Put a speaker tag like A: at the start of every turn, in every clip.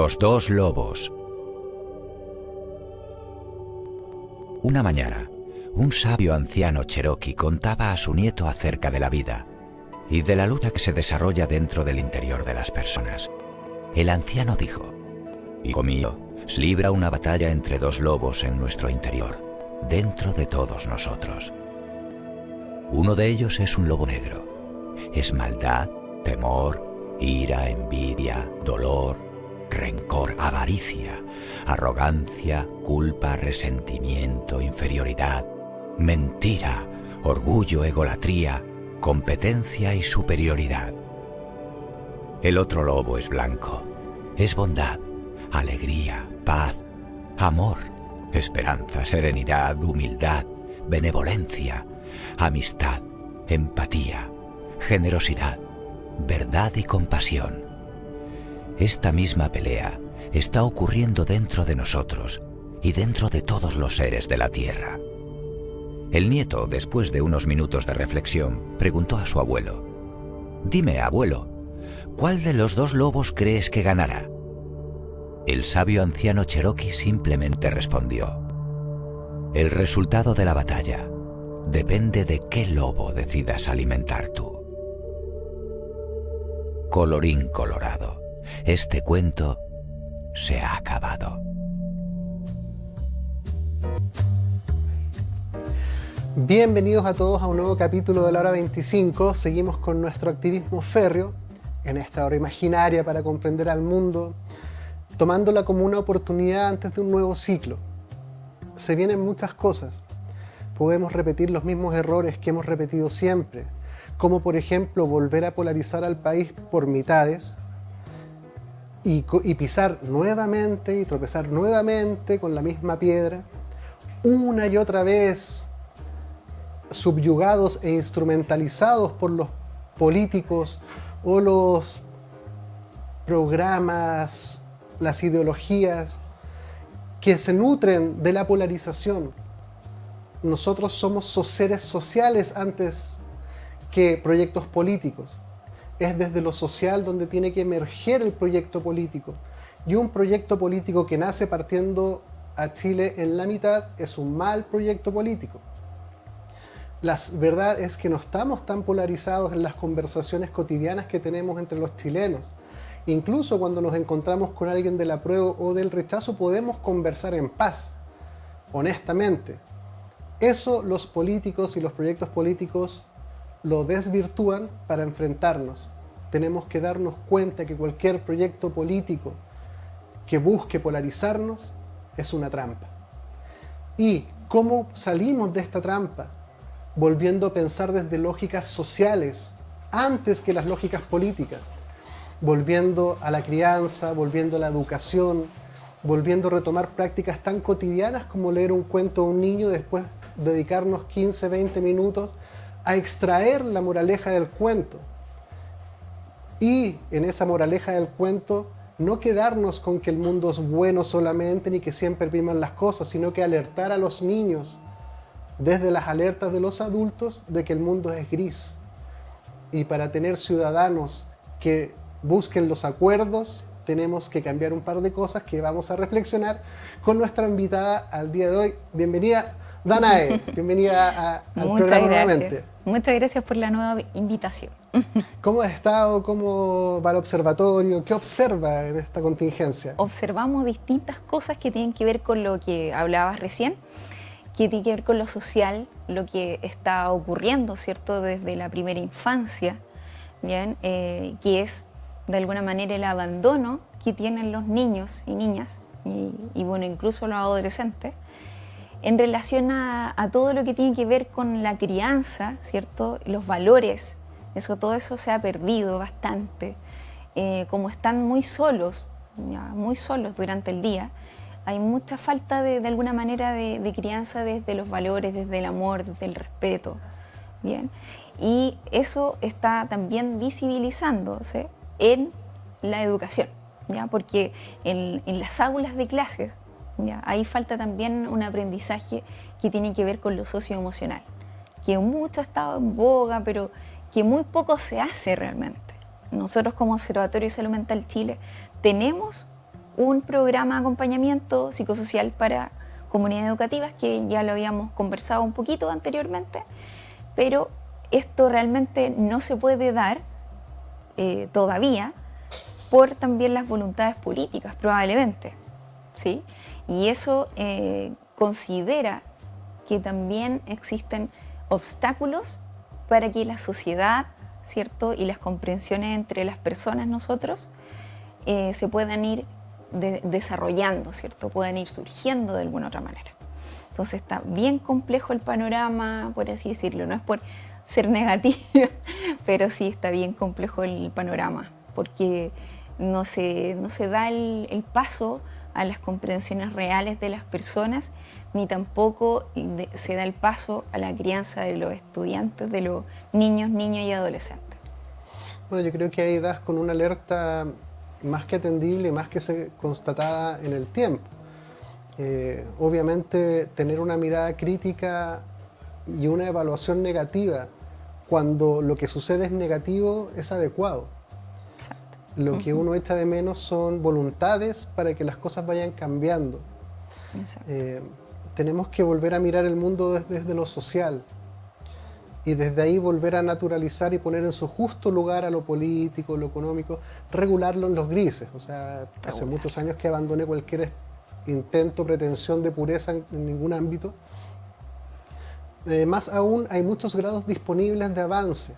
A: Los dos lobos. Una mañana, un sabio anciano cherokee contaba a su nieto acerca de la vida y de la lucha que se desarrolla dentro del interior de las personas. El anciano dijo: «Hijo mío, se libra una batalla entre dos lobos en nuestro interior, dentro de todos nosotros. Uno de ellos es un lobo negro. Es maldad, temor, ira, envidia, dolor, rencor, avaricia, arrogancia, culpa, resentimiento, inferioridad, mentira, orgullo, egolatría, competencia y superioridad. El otro lobo es blanco. Es bondad, alegría, paz, amor, esperanza, serenidad, humildad, benevolencia, amistad, empatía, generosidad, verdad y compasión. Esta misma pelea está ocurriendo dentro de nosotros y dentro de todos los seres de la tierra». El nieto, después de unos minutos de reflexión, preguntó a su abuelo: «Dime, abuelo, ¿cuál de los dos lobos crees que ganará?». El sabio anciano cherokee simplemente respondió: «El resultado de la batalla depende de qué lobo decidas alimentar tú». Colorín colorado, este cuento se ha acabado.
B: Bienvenidos a todos a un nuevo capítulo de la Hora 25. Seguimos con nuestro activismo férreo en esta hora imaginaria para comprender al mundo, tomándola como una oportunidad antes de un nuevo ciclo. Se vienen muchas cosas. Podemos repetir los mismos errores que hemos repetido siempre, como por ejemplo volver a polarizar al país por mitades y pisar nuevamente y tropezar nuevamente con la misma piedra, una y otra vez subyugados e instrumentalizados por los políticos o los programas, las ideologías que se nutren de la polarización. Nosotros somos seres sociales antes que proyectos políticos. Es desde lo social donde tiene que emerger el proyecto político. Y un proyecto político que nace partiendo a Chile en la mitad es un mal proyecto político. La verdad es que no estamos tan polarizados en las conversaciones cotidianas que tenemos entre los chilenos. Incluso cuando nos encontramos con alguien del apruebo o del rechazo, podemos conversar en paz, honestamente. Eso los políticos y los proyectos políticos lo desvirtúan para enfrentarnos. Tenemos que darnos cuenta que cualquier proyecto político que busque polarizarnos es una trampa. ¿Y cómo salimos de esta trampa? Volviendo a pensar desde lógicas sociales antes que las lógicas políticas, volviendo a la crianza, volviendo a la educación, volviendo a retomar prácticas tan cotidianas como leer un cuento a un niño, después dedicarnos 15, 20 minutos a extraer la moraleja del cuento. Y en esa moraleja del cuento no quedarnos con que el mundo es bueno solamente ni que siempre priman las cosas, sino que alertar a los niños desde las alertas de los adultos de que el mundo es gris. Y para tener ciudadanos que busquen los acuerdos, tenemos que cambiar un par de cosas que vamos a reflexionar con nuestra invitada al día de hoy. Bienvenida, Danae. Bienvenida al programa nuevamente.
C: Muchas gracias por la nueva invitación.
B: ¿Cómo has estado? ¿Cómo va el observatorio? ¿Qué observa en esta contingencia?
C: Observamos distintas cosas que tienen que ver con lo que hablabas recién, que tiene que ver con lo social, lo que está ocurriendo, ¿cierto?, desde la primera infancia, ¿bien? Que es, de alguna manera, el abandono que tienen los niños y niñas, y bueno, incluso los adolescentes, en relación a todo lo que tiene que ver con la crianza, ¿cierto?, los valores. Todo eso se ha perdido bastante. Como están muy solos durante el día, hay mucha falta de alguna manera de crianza desde los valores, desde el amor, desde el respeto, ¿bien? Y eso está también visibilizándose en la educación, ¿ya? Porque en las aulas de clases, ¿ya?, ahí falta también un aprendizaje que tiene que ver con lo socioemocional, que mucho ha estado en boga, pero que muy poco se hace realmente. Nosotros como Observatorio de Salud Mental Chile tenemos un programa de acompañamiento psicosocial para comunidades educativas, que ya lo habíamos conversado un poquito anteriormente, pero esto realmente no se puede dar todavía por también las voluntades políticas, probablemente, ¿sí? Y eso considera que también existen obstáculos para que la sociedad, ¿cierto? Y las comprensiones entre las personas, nosotros, se puedan ir desarrollando, ¿cierto? Puedan ir surgiendo de alguna otra manera. Entonces está bien complejo el panorama, por así decirlo. No es por ser negativa, pero sí está bien complejo el panorama, porque no se da el paso a las comprensiones reales de las personas, ni tampoco se da el paso a la crianza de los estudiantes, de los niños y adolescentes.
B: Bueno, yo creo que ahí das con una alerta más que atendible, más que constatada en el tiempo. Obviamente, tener una mirada crítica y una evaluación negativa cuando lo que sucede es negativo es adecuado.
C: Exacto.
B: Lo que uno echa de menos son voluntades para que las cosas vayan cambiando.
C: Exacto.
B: Tenemos que volver a mirar el mundo desde lo social y desde ahí volver a naturalizar y poner en su justo lugar a lo político, lo económico, regularlo en los grises. O sea, hace muchos años que abandoné cualquier intento, pretensión de pureza en ningún ámbito. Más aún, hay muchos grados disponibles de avance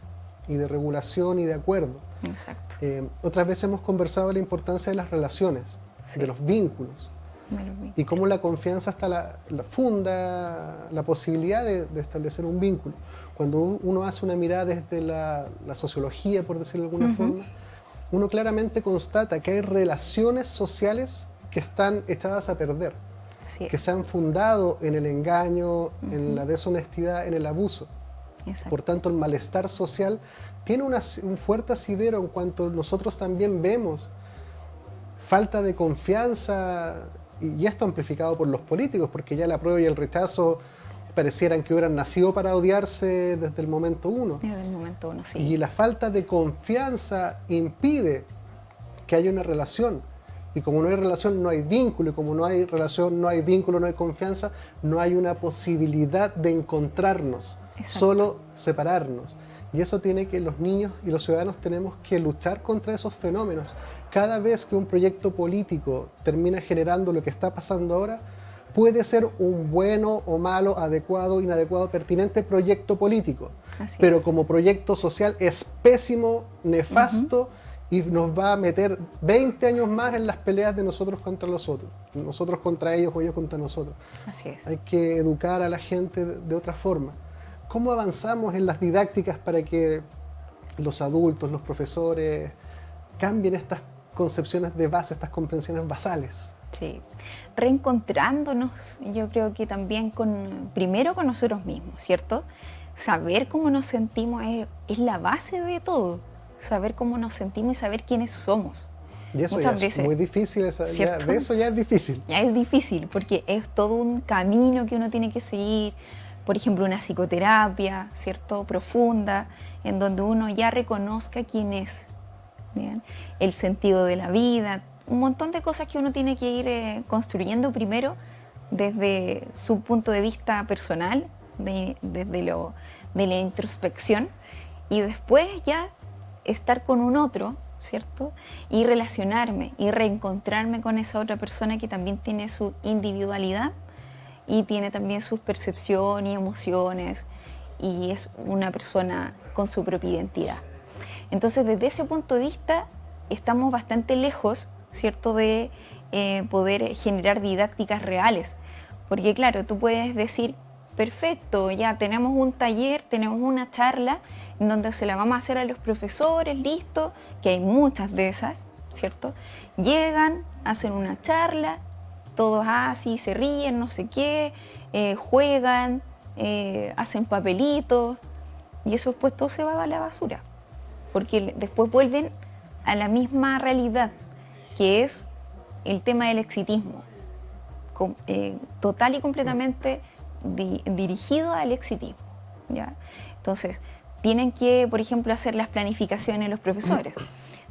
B: y de regulación y de acuerdo.
C: Exacto.
B: Otras veces hemos conversado de la importancia de las relaciones,
C: Sí.
B: de los vínculos, y cómo la confianza está la funda la posibilidad de establecer un vínculo. Cuando uno hace una mirada desde la sociología, por decirlo de alguna forma, uno claramente constata que hay relaciones sociales que están echadas a perder, que se han fundado en el engaño, en la deshonestidad, en el abuso.
C: Exacto.
B: Por tanto, el malestar social tiene un fuerte asidero en cuanto nosotros también vemos falta de confianza, y esto amplificado por los políticos, porque ya la prueba y el rechazo parecieran que hubieran nacido para odiarse desde el momento uno.
C: Desde el momento uno, sí.
B: Y la falta de confianza impide que haya una relación. Y como no hay relación, no hay vínculo. Y como no hay relación, no hay vínculo, no hay confianza, no hay una posibilidad de encontrarnos,
C: Exacto.
B: solo separarnos. Y eso tiene que los niños y los ciudadanos tenemos que luchar contra esos fenómenos. Cada vez que un proyecto político termina generando lo que está pasando ahora, puede ser un bueno o malo, adecuado, inadecuado, pertinente proyecto político.
C: Así
B: pero
C: es.
B: como proyecto social es pésimo, nefasto, y nos va a meter 20 años más en las peleas de nosotros contra los otros. Nosotros contra ellos o ellos contra nosotros.
C: Así es.
B: Hay que educar a la gente de otra forma. ¿Cómo avanzamos en las didácticas para que los adultos, los profesores, cambien estas concepciones de base, estas comprensiones basales?
C: Sí, reencontrándonos, yo creo que también primero con nosotros mismos, ¿cierto? Saber cómo nos sentimos es la base de todo, saber cómo nos sentimos y saber quiénes somos.
B: Y eso
C: Muchas
B: ya
C: veces,
B: es muy difícil, de eso ya es difícil.
C: Ya es difícil, porque es todo un camino que uno tiene que seguir, por ejemplo, una psicoterapia, ¿cierto? Profunda, en donde uno ya reconozca quién es, ¿bien? El sentido de la vida, un montón de cosas que uno tiene que ir construyendo primero desde su punto de vista personal, desde la introspección, y después ya estar con un otro, ¿cierto? Y relacionarme y reencontrarme con esa otra persona que también tiene su individualidad y tiene también sus percepciones y emociones, y es una persona con su propia identidad. Entonces, desde ese punto de vista, estamos bastante lejos, ¿cierto?, de poder generar didácticas reales. Porque claro, tú puedes decir, perfecto, ya tenemos un taller, tenemos una charla en donde se la vamos a hacer a los profesores, listo, que hay muchas de esas, ¿cierto? Llegan, hacen una charla, todos así, se ríen, no sé qué, juegan, hacen papelitos, y eso después todo se va a la basura, porque después vuelven a la misma realidad, que es el tema del exitismo, total y completamente dirigido al exitismo, ¿ya? Entonces, tienen que, por ejemplo, hacer las planificaciones los profesores,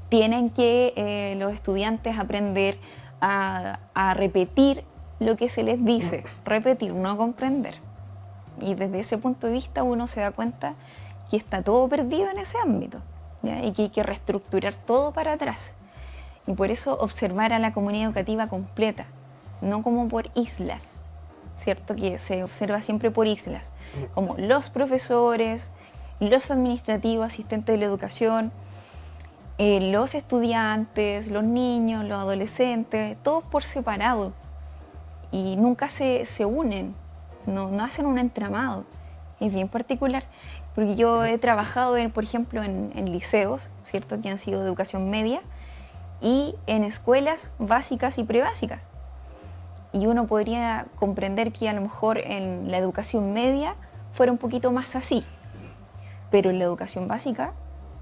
C: tienen que los estudiantes aprender a repetir lo que se les dice, repetir, no comprender. Y desde ese punto de vista uno se da cuenta que está todo perdido en ese ámbito, ¿ya? Y que hay que reestructurar todo para atrás. Y por eso observar a la comunidad educativa completa, no como por islas, ¿cierto? Que se observa siempre por islas, como los profesores, los administrativos, asistentes de la educación, los estudiantes, los niños, los adolescentes, todos por separado. Y nunca se unen, no hacen un entramado. Es bien particular, porque yo he trabajado, por ejemplo, en liceos, ¿cierto? Que han sido de educación media, y en escuelas básicas y prebásicas. Y uno podría comprender que a lo mejor en la educación media fuera un poquito más así, pero en la educación básica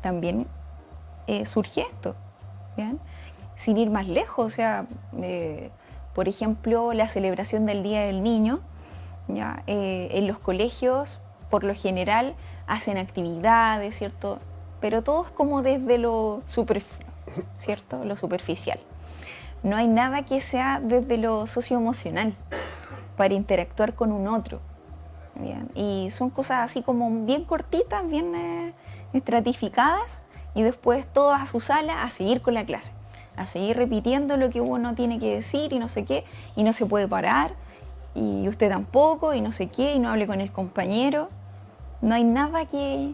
C: también surge esto, ¿bien? Sin ir más lejos, o sea, por ejemplo, la celebración del Día del Niño, ¿ya? En los colegios, por lo general, hacen actividades, ¿cierto? Pero todo es como desde lo ¿cierto? Lo superficial. No hay nada que sea desde lo socioemocional para interactuar con un otro, ¿bien? Y son cosas así como bien cortitas, bien estratificadas, y después todos a su sala a seguir con la clase, a seguir repitiendo lo que uno tiene que decir y no sé qué, y no se puede parar, y usted tampoco, y no sé qué, y no hable con el compañero. No hay nada que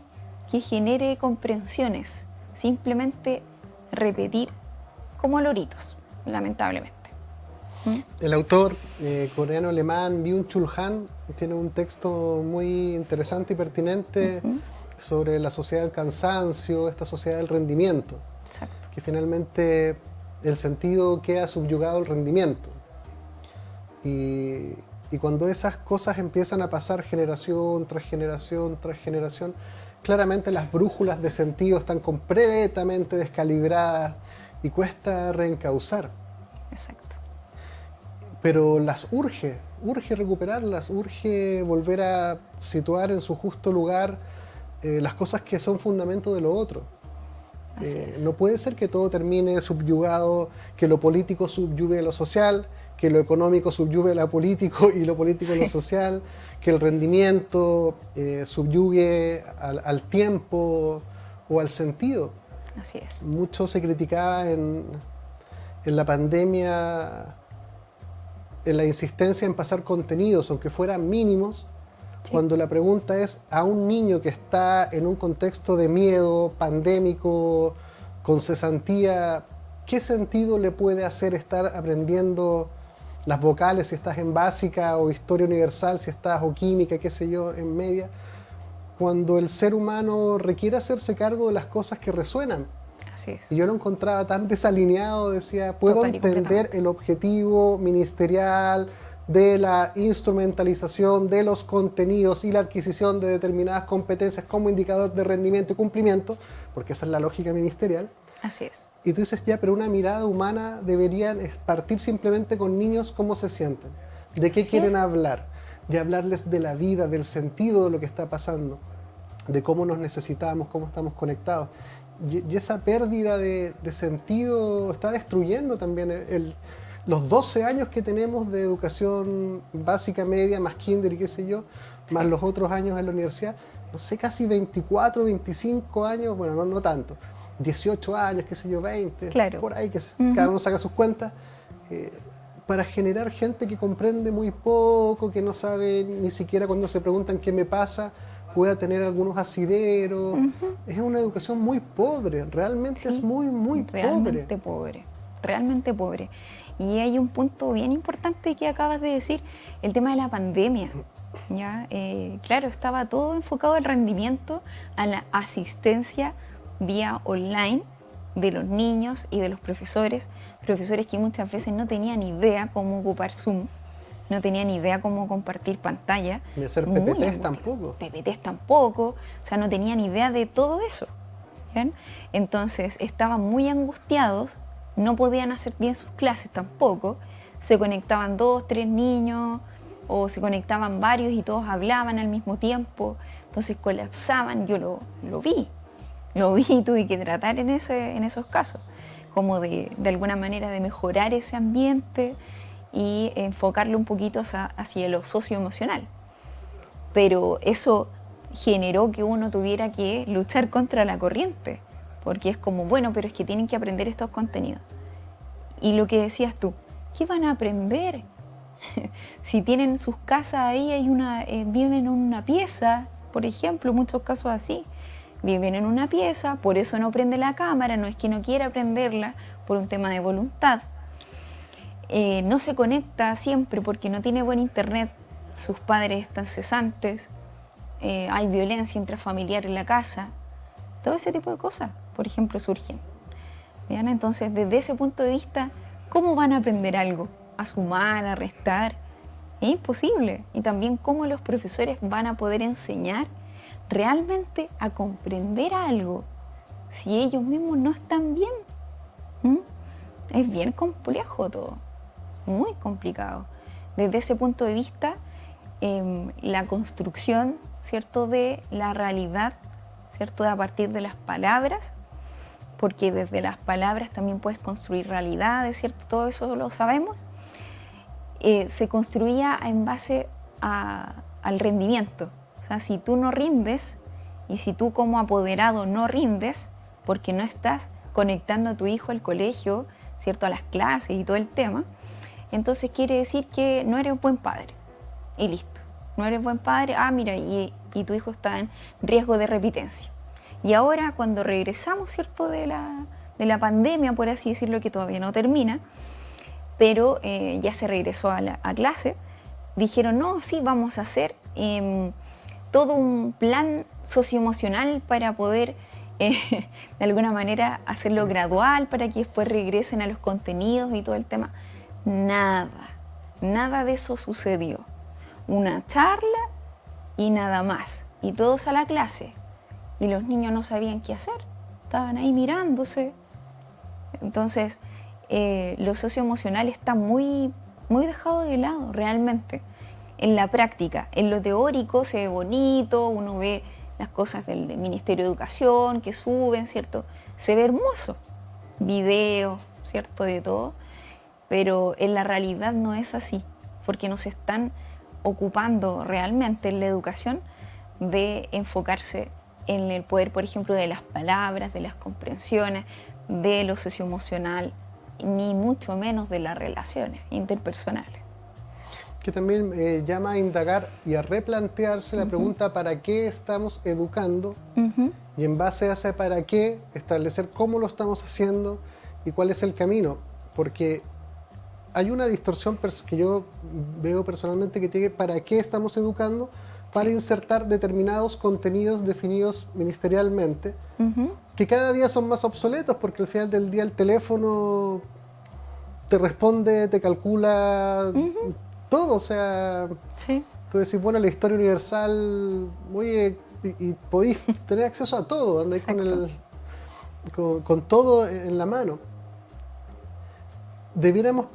C: genere comprensiones, simplemente repetir como loritos, lamentablemente.
B: El autor coreano-alemán Byung-Chul Han tiene un texto muy interesante y pertinente sobre la sociedad del cansancio, esta sociedad del rendimiento.
C: Exacto.
B: Que finalmente el sentido queda subyugado al rendimiento. Y cuando esas cosas empiezan a pasar generación tras generación tras generación, claramente las brújulas de sentido están completamente descalibradas y cuesta reencauzar.
C: Exacto.
B: Pero las urge recuperarlas, urge volver a situar en su justo lugar las cosas que son fundamento de lo otro. No puede ser que todo termine subyugado, que lo político subyugue lo social, que lo económico subyugue lo político y lo político lo social, que el rendimiento subyugue al tiempo o al sentido.
C: Así es.
B: Mucho se criticaba en la pandemia en la insistencia en pasar contenidos, aunque fueran mínimos, sí. Cuando la pregunta es a un niño que está en un contexto de miedo pandémico, con cesantía, ¿qué sentido le puede hacer estar aprendiendo las vocales si estás en básica, o historia universal si estás, o química, qué sé yo, en media, cuando el ser humano requiere hacerse cargo de las cosas que resuenan?
C: Así es.
B: Y yo lo encontraba tan desalineado, decía, puedo entender el objetivo ministerial de la instrumentalización de los contenidos y la adquisición de determinadas competencias como indicador de rendimiento y cumplimiento, porque esa es la lógica ministerial.
C: Así es.
B: Y tú dices, ya, pero una mirada humana debería partir simplemente con niños cómo se sienten, de qué quieren hablar, de hablarles de la vida, del sentido de lo que está pasando, de cómo nos necesitamos, cómo estamos conectados. Y esa pérdida de sentido está destruyendo también los 12 años que tenemos de educación básica, media, más kinder y qué sé yo, más los otros años en la universidad, no sé, casi 24, 25 años, bueno, no tanto, 18 años, qué sé yo, 20,
C: claro.
B: Por ahí, que cada uno saca sus cuentas, para generar gente que comprende muy poco, que no sabe ni siquiera cuando se preguntan qué me pasa, pueda tener algunos asideros. Es una educación muy pobre, realmente sí, es muy
C: realmente pobre. Realmente pobre. Y hay un punto bien importante que acabas de decir, el tema de la pandemia. ¿Ya? Claro, estaba todo enfocado al rendimiento, a la asistencia vía online de los niños y de los profesores que muchas veces no tenían idea cómo ocupar Zoom, no tenían idea cómo compartir pantalla.
B: Ni hacer PPTs tampoco.
C: PPTs tampoco, o sea, no tenían idea de todo eso. ¿Bien? Entonces estaban muy angustiados, no podían hacer bien sus clases tampoco, se conectaban 2, 3 niños, o se conectaban varios y todos hablaban al mismo tiempo, entonces colapsaban. Yo lo vi y tuve que tratar en esos casos. como de alguna manera de mejorar ese ambiente y enfocarlo un poquito hacia lo socioemocional. Pero eso generó que uno tuviera que luchar contra la corriente, porque es como, bueno, pero es que tienen que aprender estos contenidos. Y lo que decías tú, ¿qué van a aprender? Si tienen sus casas ahí, viven en una pieza, por ejemplo, muchos casos así, viven en una pieza, por eso no prende la cámara, no es que no quiera prenderla por un tema de voluntad. No se conecta siempre porque no tiene buen internet, sus padres están cesantes, hay violencia intrafamiliar en la casa, todo ese tipo de cosas, por ejemplo, surgen. ¿Vean? Entonces, desde ese punto de vista, ¿cómo van a aprender algo? A sumar, a restar, es imposible. Y también cómo los profesores van a poder enseñar realmente a comprender algo si ellos mismos no están bien. Es bien complejo todo, muy complicado. Desde ese punto de vista, la construcción, ¿cierto?, de la realidad, ¿cierto?, a partir de las palabras, porque desde las palabras también puedes construir realidades, ¿cierto? Todo eso lo sabemos. Se construía en base al rendimiento. O sea, si tú no rindes y si tú como apoderado no rindes porque no estás conectando a tu hijo al colegio, ¿cierto?, a las clases y todo el tema, entonces quiere decir que no eres buen padre. Y listo. No eres buen padre, mira, y tu hijo está en riesgo de repitencia. Y ahora cuando regresamos, ¿cierto?, de la pandemia, por así decirlo, que todavía no termina, pero ya se regresó a clase, dijeron, no, sí, vamos a hacer todo un plan socioemocional para poder, de alguna manera, hacerlo gradual, para que después regresen a los contenidos y todo el tema. Nada de eso sucedió. Una charla y nada más. Y todos a la clase. Y los niños no sabían qué hacer. Estaban ahí mirándose. Entonces, lo socioemocional está muy, muy dejado de lado, realmente. En la práctica, en lo teórico se ve bonito, uno ve las cosas del Ministerio de Educación que suben, ¿cierto? Se ve hermoso. Videos, ¿cierto? De todo. Pero en la realidad no es así, porque nos están ocupando realmente en la educación de enfocarse en el poder, por ejemplo, de las palabras, de las comprensiones, de lo socioemocional, ni mucho menos de las relaciones interpersonales.
B: Que también llama a indagar y a replantearse la pregunta ¿para qué estamos educando? Y en base a ese para qué, establecer cómo lo estamos haciendo y cuál es el camino. Porque hay una distorsión que yo veo personalmente que tiene para qué estamos educando, para insertar determinados contenidos definidos ministerialmente, que cada día son más obsoletos, porque al final del día el teléfono te responde, te calcula todo, o sea, tú decís, bueno, la historia universal, oye, y podéis tener acceso a todo, andáis con todo en la mano. Debiéramos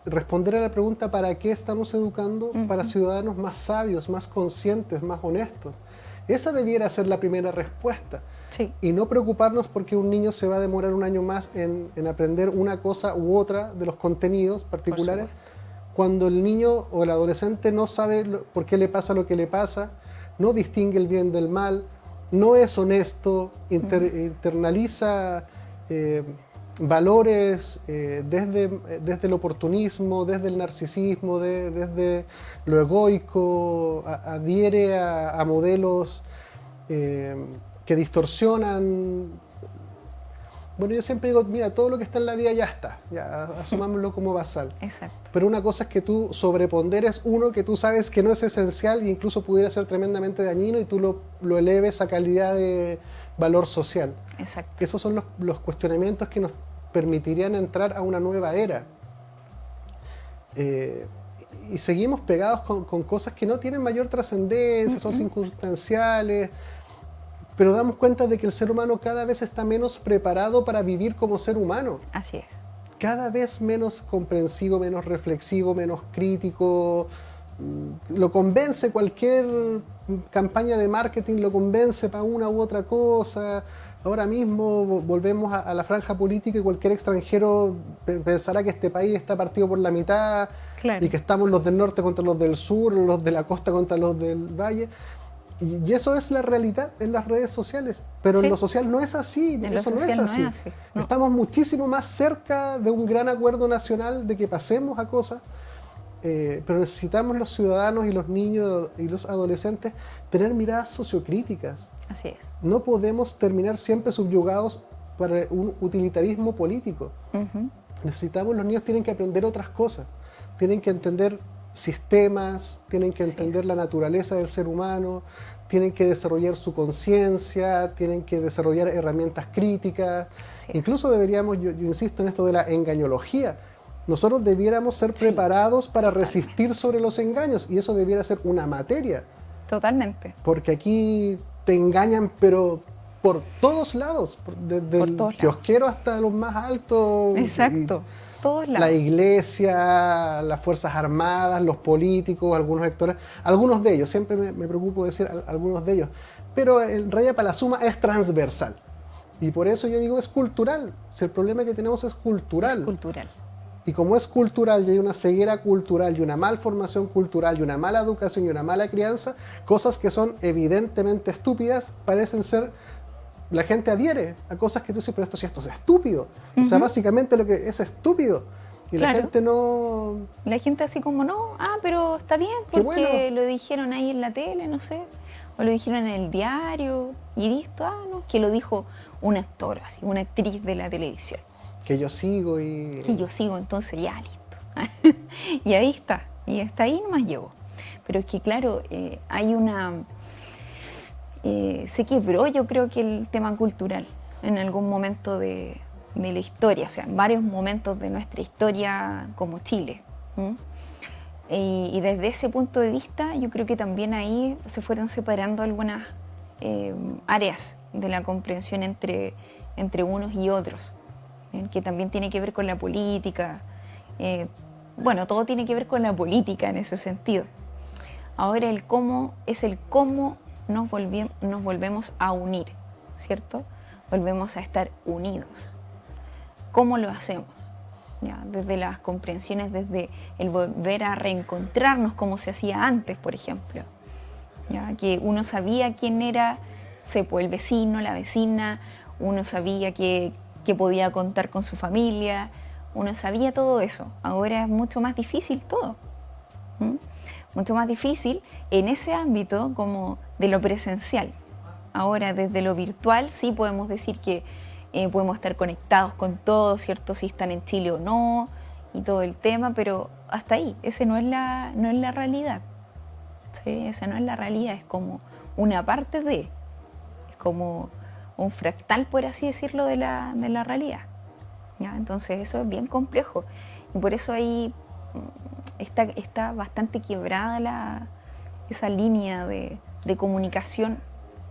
B: responder a la pregunta ¿para qué estamos educando? Para ciudadanos más sabios, más conscientes, más honestos. Esa debiera ser la primera respuesta.
C: Sí.
B: Y no preocuparnos porque un niño se va a demorar un año más en aprender una cosa u otra de los contenidos particulares, cuando el niño o el adolescente no sabe por qué le pasa lo que le pasa, no distingue el bien del mal, no es honesto, internaliza valores desde el oportunismo, desde el narcisismo, desde lo egoico, adhiere a modelos que distorsionan. Bueno, yo siempre digo, mira, todo lo que está en la vida ya está, ya asumámoslo como basal.
C: Exacto.
B: Pero una cosa es que tú sobreponderes uno que tú sabes que no es esencial e incluso pudiera ser tremendamente dañino y tú lo eleves a calidad de valor social.
C: Exacto.
B: Esos son los cuestionamientos que nos permitirían entrar a una nueva era. Y seguimos pegados con cosas que no tienen mayor trascendencia, son circunstanciales, pero damos cuenta de que el ser humano cada vez está menos preparado para vivir como ser humano.
C: Así es.
B: Cada vez menos comprensivo, menos reflexivo, menos crítico. Lo convence cualquier campaña de marketing, lo convence para una u otra cosa. Ahora mismo volvemos a la franja política y cualquier extranjero pensará que este país está partido por la mitad,
C: Claro.
B: y que estamos los del norte contra los del sur, los de la costa contra los del valle. Y eso es la realidad en las redes sociales. Pero
C: Sí.
B: en lo social no es así.
C: En lo
B: Eso no
C: social
B: es
C: no
B: así.
C: es así, no.
B: Estamos muchísimo más cerca de un gran acuerdo nacional de que pasemos a cosas. Pero necesitamos los ciudadanos y los niños y los adolescentes tener miradas sociocríticas.
C: Así es.
B: No podemos terminar siempre subyugados para un utilitarismo político.
C: Ujú.
B: Los niños tienen que aprender otras cosas, tienen que entender sistemas, tienen que entender la naturaleza del ser humano, tienen que desarrollar su conciencia, tienen que desarrollar herramientas críticas.
C: Sí.
B: Incluso deberíamos, yo insisto en esto de la engañología, nosotros debiéramos ser preparados para resistir sobre los engaños, y eso debiera ser una materia,
C: Totalmente.
B: porque aquí te engañan, pero por todos lados, desde
C: Por
B: el
C: todos lados.
B: kiosquero hasta los más altos.
C: Exacto. Todos
B: La
C: lados.
B: iglesia, las Fuerzas Armadas, los políticos, algunos actores, algunos de ellos, siempre me preocupo decir algunos de ellos, pero el Raya para la Suma es transversal. Y por eso yo digo es cultural. Si el problema que tenemos es cultural.
C: Es cultural.
B: Y como es cultural y hay una ceguera cultural y una malformación cultural y una mala educación y una mala crianza, cosas que son evidentemente estúpidas parecen ser... La gente adhiere a cosas que tú dices, pero esto es estúpido. O sea, básicamente lo que es estúpido. Y la
C: Claro.
B: gente no...
C: La gente así como, no, pero está bien
B: Qué
C: porque
B: bueno.
C: lo dijeron ahí en la tele, no sé, o lo dijeron en el diario, y listo, no, que lo dijo un actor, así, una actriz de la televisión,
B: Que yo sigo y...
C: que yo sigo, entonces ya, listo. Y ahí está, y hasta ahí nomás llegó. Pero es que claro, hay una... se quebró yo creo que el tema cultural en algún momento de la historia, o sea, en varios momentos de nuestra historia como Chile. ¿M? Y desde ese punto de vista yo creo que también ahí se fueron separando algunas áreas de la comprensión entre unos y otros, ¿bien? Que también tiene que ver con la política. Bueno, todo tiene que ver con la política en ese sentido. Ahora el cómo es el cómo nos volvemos a unir, ¿cierto? Volvemos a estar unidos. ¿Cómo lo hacemos? ¿Ya? Desde las comprensiones, desde el volver a reencontrarnos como se hacía antes, por ejemplo. ¿Ya? Que uno sabía quién era, el vecino, la vecina, uno sabía que podía contar con su familia, uno sabía todo eso. Ahora es mucho más difícil todo. ¿Mm? Mucho más difícil en ese ámbito como de lo presencial. Ahora desde lo virtual sí podemos decir que podemos estar conectados con todos, ¿cierto? Si están en Chile o no y todo el tema, pero hasta ahí, ese no es la realidad. ¿Sí? Esa no es la realidad, es como una parte de, es como un fractal, por así decirlo, de la realidad. ¿Ya? Entonces eso es bien complejo y por eso ahí está bastante quebrada esa línea de comunicación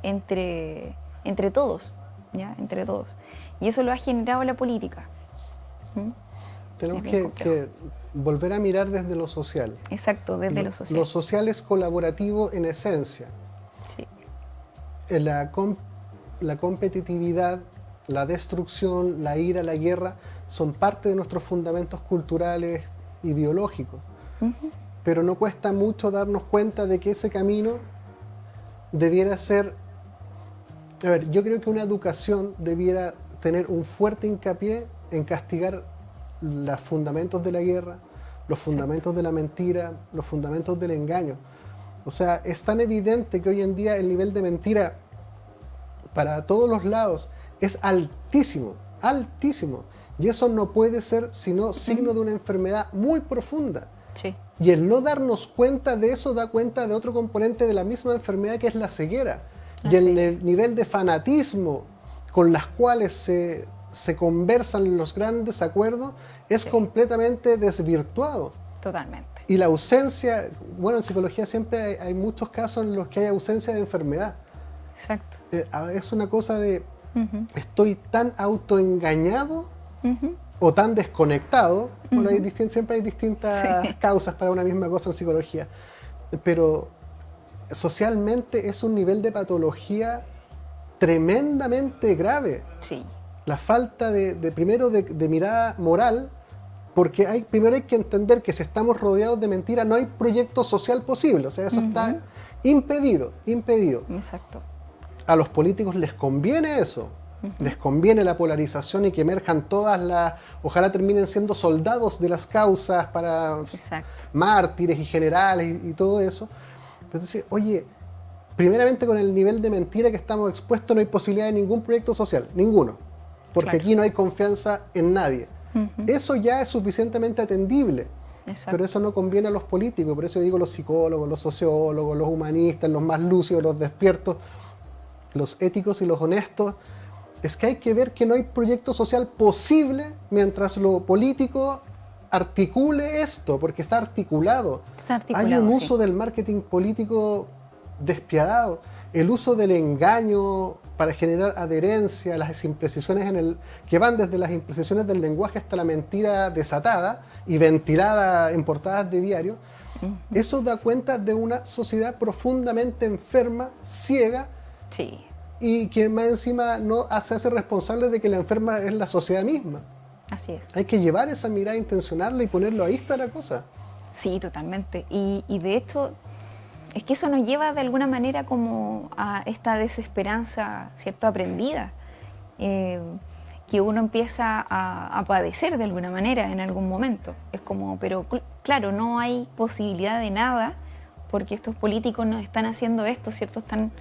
C: entre todos, ¿ya? Entre todos. Y eso lo ha generado la política. ¿Mm?
B: Tenemos
C: Es bien
B: que
C: complejo.
B: volver a mirar desde lo social.
C: Exacto, desde lo social.
B: Lo social es colaborativo en esencia.
C: Sí,
B: La competitividad, la destrucción, la ira, la guerra son parte de nuestros fundamentos culturales y biológicos. Pero no cuesta mucho darnos cuenta de que ese camino debiera ser... A ver, yo creo que una educación debiera tener un fuerte hincapié en castigar los fundamentos de la guerra, los fundamentos de la mentira, los fundamentos del engaño. O sea, es tan evidente que hoy en día el nivel de mentira para todos los lados es altísimo, altísimo. Y eso no puede ser sino signo de una enfermedad muy profunda.
C: sí,
B: Y el no darnos cuenta de eso da cuenta de otro componente de la misma enfermedad, que es la ceguera. Y el nivel de fanatismo con las cuales se conversan los grandes acuerdos es completamente desvirtuado.
C: totalmente.
B: Y la ausencia, bueno, en psicología siempre hay muchos casos en los que hay ausencia de enfermedad.
C: Exacto.
B: Es una cosa de, estoy tan autoengañado o tan desconectado. Bueno, siempre hay distintas causas para una misma cosa en psicología, pero socialmente es un nivel de patología tremendamente grave.
C: Sí,
B: La falta primero de mirada moral, porque primero hay que entender que si estamos rodeados de mentiras no hay proyecto social posible, o sea, eso está impedido.
C: exacto.
B: A los políticos les conviene eso, les conviene la polarización y que emerjan ojalá terminen siendo soldados de las causas para
C: Exacto.
B: mártires y generales y todo eso. Pero entonces, oye, primeramente con el nivel de mentira que estamos expuestos no hay posibilidad de ningún proyecto social, ninguno, porque
C: Claro.
B: aquí no hay confianza en nadie. Eso ya es suficientemente atendible.
C: Exacto.
B: Pero eso no conviene a los políticos, por eso digo los psicólogos, los sociólogos, los humanistas, los más lúcidos, los despiertos, los éticos y los honestos, es que hay que ver que no hay proyecto social posible mientras lo político articule esto, porque está articulado.
C: Está articulado,
B: Hay un
C: sí.
B: uso del marketing político despiadado, el uso del engaño para generar adherencia, las imprecisiones que van desde las imprecisiones del lenguaje hasta la mentira desatada y ventilada en portadas de diario. Eso da cuenta de una sociedad profundamente enferma, ciega,
C: Sí,
B: y que más encima no se hace responsable de que la enferma es la sociedad misma.
C: así es.
B: Hay que llevar esa mirada, intencionarla y ponerlo ahí está la cosa.
C: Sí, totalmente. Y de hecho, es que eso nos lleva de alguna manera como a esta desesperanza, ¿cierto?, aprendida, que uno empieza a padecer de alguna manera en algún momento. Es como, pero claro, no hay posibilidad de nada porque estos políticos nos están haciendo esto, ¿cierto? Están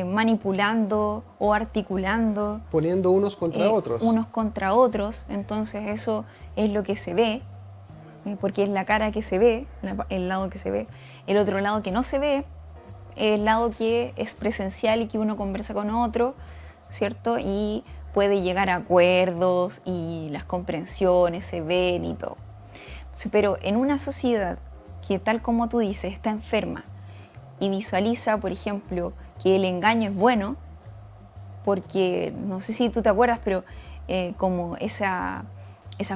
C: manipulando o articulando.
B: Poniendo unos contra otros.
C: Unos contra otros, entonces eso es lo que se ve, porque es la cara que se ve, el lado que se ve. El otro lado que no se ve, el lado que es presencial y que uno conversa con otro, ¿cierto? Y puede llegar a acuerdos y las comprensiones se ven y todo. Pero en una sociedad que, tal como tú dices, está enferma y visualiza, por ejemplo, que el engaño es bueno, porque no sé si tú te acuerdas, pero como esa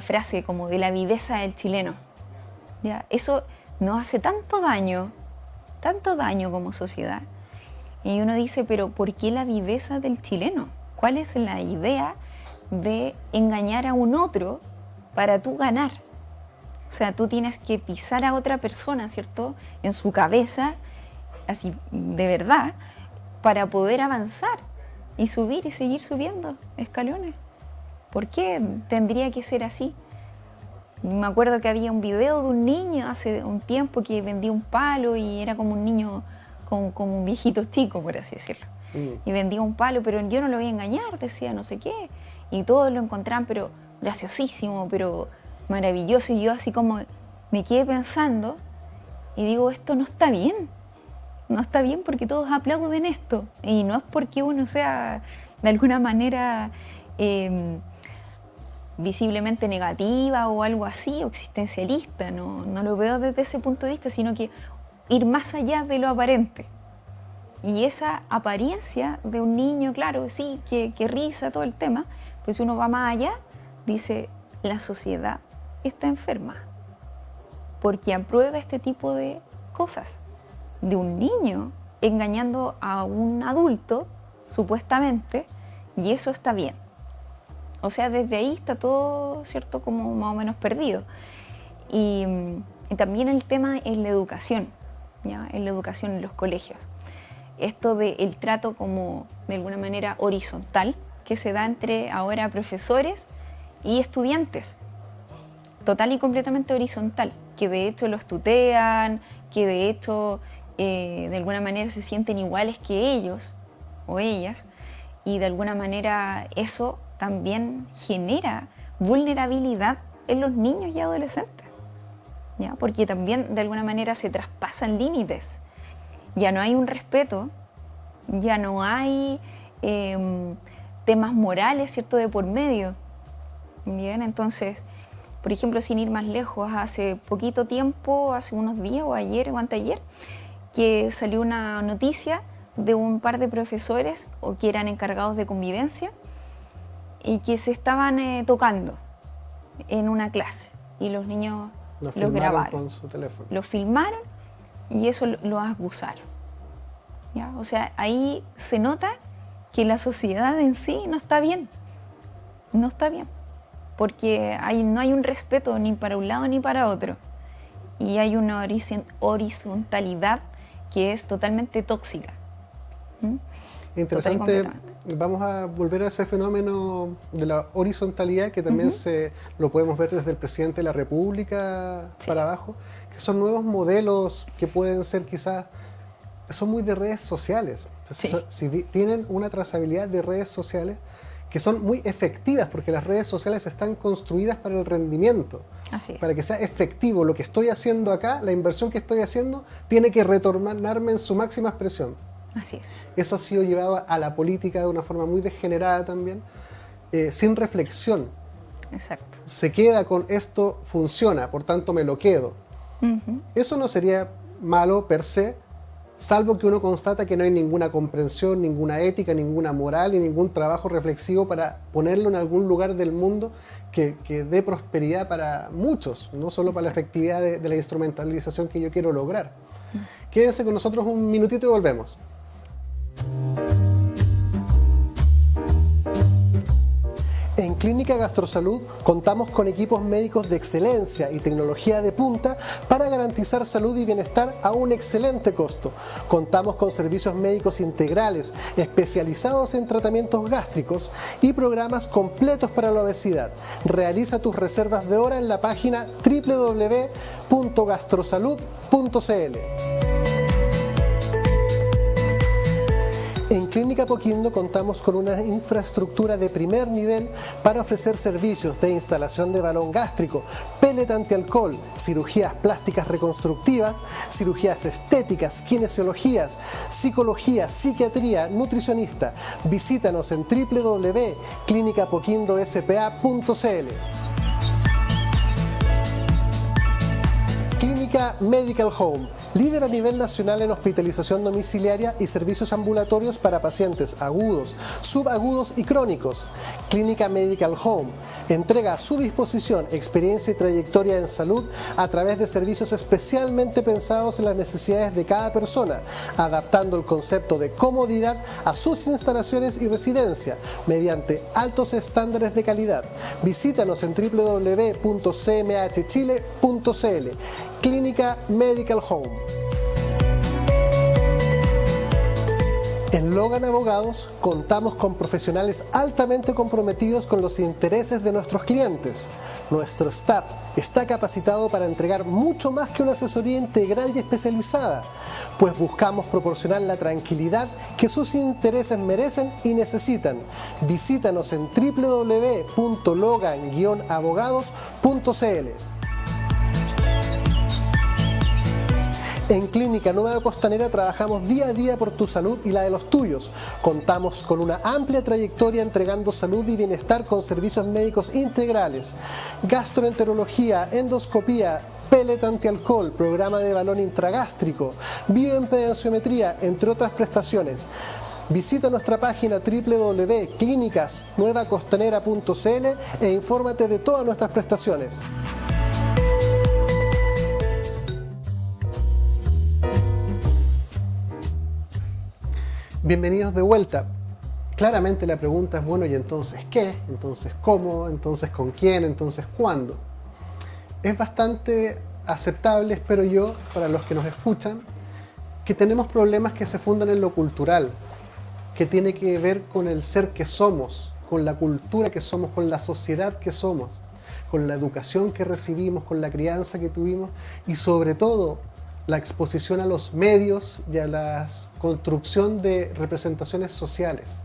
C: frase como de la viveza del chileno, ¿ya? Eso nos hace tanto daño como sociedad. Y uno dice, pero ¿por qué la viveza del chileno? ¿Cuál es la idea de engañar a un otro para tú ganar? O sea, tú tienes que pisar a otra persona, ¿cierto?, en su cabeza, así de verdad, para poder avanzar y subir y seguir subiendo escalones. ¿Por qué tendría que ser así? Me acuerdo que había un video de un niño hace un tiempo que vendía un palo y era como un niño, como un viejito chico, por así decirlo. Y vendía un palo, pero yo no lo voy a engañar, decía no sé qué. Y todos lo encontraban, pero graciosísimo, pero maravilloso. Y yo así como me quedé pensando y digo, esto no está bien. No está bien porque todos aplauden esto. Y no es porque uno sea de alguna manera visiblemente negativa o algo así, o existencialista. No lo veo desde ese punto de vista, sino que ir más allá de lo aparente. Y esa apariencia de un niño, claro, sí, que risa todo el tema, pues si uno va más allá, dice, la sociedad está enferma porque aprueba este tipo de cosas. De un niño engañando a un adulto, supuestamente, y eso está bien. O sea, desde ahí está todo, ¿cierto?, como más o menos perdido. Y también el tema es la educación, ¿ya? En la educación en los colegios. Esto del trato como, de alguna manera, horizontal, que se da entre ahora profesores y estudiantes. Total y completamente horizontal, que de hecho los tutean, que de hecho de alguna manera se sienten iguales que ellos o ellas, y de alguna manera eso también genera vulnerabilidad en los niños y adolescentes, ¿ya? Porque también de alguna manera se traspasan límites, ya no hay un respeto, ya no hay temas morales, ¿cierto?, de por medio. Bien, entonces, por ejemplo, sin ir más lejos, hace poquito tiempo, hace unos días o ayer o anteayer, que salió una noticia de un par de profesores o que eran encargados de convivencia y que se estaban tocando en una clase y los niños los grabaron
B: con su teléfono.
C: Los filmaron y eso lo acusaron, ¿ya? O sea, ahí se nota que la sociedad en sí no está bien. No está bien. Porque no hay un respeto ni para un lado ni para otro. Y hay una horizontalidad que es totalmente tóxica.
B: Interesante. Vamos a volver a ese fenómeno de la horizontalidad que también lo podemos ver desde el presidente de la República para abajo, que son nuevos modelos que pueden ser quizás, son muy de redes sociales. Si tienen una trazabilidad de redes sociales que son muy efectivas, porque las redes sociales están construidas para el rendimiento.
C: Así es.
B: Para que sea efectivo lo que estoy haciendo acá, la inversión que estoy haciendo, tiene que retornarme en su máxima expresión.
C: Así es.
B: Eso ha sido llevado a la política de una forma muy degenerada también, sin reflexión.
C: Exacto.
B: Se queda con esto, funciona, por tanto me lo quedo. Eso no sería malo per se, salvo que uno constata que no hay ninguna comprensión, ninguna ética, ninguna moral y ningún trabajo reflexivo para ponerlo en algún lugar del mundo que dé prosperidad para muchos, no solo para la efectividad de la instrumentalización que yo quiero lograr. Quédense con nosotros un minutito y volvemos. En Clínica Gastrosalud contamos con equipos médicos de excelencia y tecnología de punta para garantizar salud y bienestar a un excelente costo. Contamos con servicios médicos integrales especializados en tratamientos gástricos y programas completos para la obesidad. Realiza tus reservas de hora en la página www.gastrosalud.cl. En Clínica Apoquindo contamos con una infraestructura de primer nivel para ofrecer servicios de instalación de balón gástrico, pellet antialcohol, cirugías plásticas reconstructivas, cirugías estéticas, kinesiologías, psicología, psiquiatría, nutricionista. Visítanos en www.clinicapoquindospa.cl. Clínica Medical Home, líder a nivel nacional en hospitalización domiciliaria y servicios ambulatorios para pacientes agudos, subagudos y crónicos. Clínica Medical Home entrega a su disposición experiencia y trayectoria en salud a través de servicios especialmente pensados en las necesidades de cada persona, adaptando el concepto de comodidad a sus instalaciones y residencia mediante altos estándares de calidad. Visítanos en www.cmhchile.cl. Clínica Medical Home. En Logan Abogados contamos con profesionales altamente comprometidos con los intereses de nuestros clientes. Nuestro staff está capacitado para entregar mucho más que una asesoría integral y especializada, pues buscamos proporcionar la tranquilidad que sus intereses merecen y necesitan. Visítanos en www.logan-abogados.cl. En Clínica Nueva Costanera trabajamos día a día por tu salud y la de los tuyos. Contamos con una amplia trayectoria entregando salud y bienestar con servicios médicos integrales, gastroenterología, endoscopía, pellet antialcohol, programa de balón intragástrico, bioimpedenciometría, entre otras prestaciones. Visita nuestra página www.clinicasnuevacostanera.cl e infórmate de todas nuestras prestaciones. Bienvenidos de vuelta. Claramente la pregunta es, bueno, ¿y entonces qué? ¿Entonces cómo? ¿Entonces con quién? ¿Entonces cuándo? Es bastante aceptable, espero yo, para los que nos escuchan, que tenemos problemas que se fundan en lo cultural, que tiene que ver con el ser que somos, con la cultura que somos, con la sociedad que somos, con la educación que recibimos, con la crianza que tuvimos y sobre todo la exposición a los medios y a la construcción de representaciones sociales.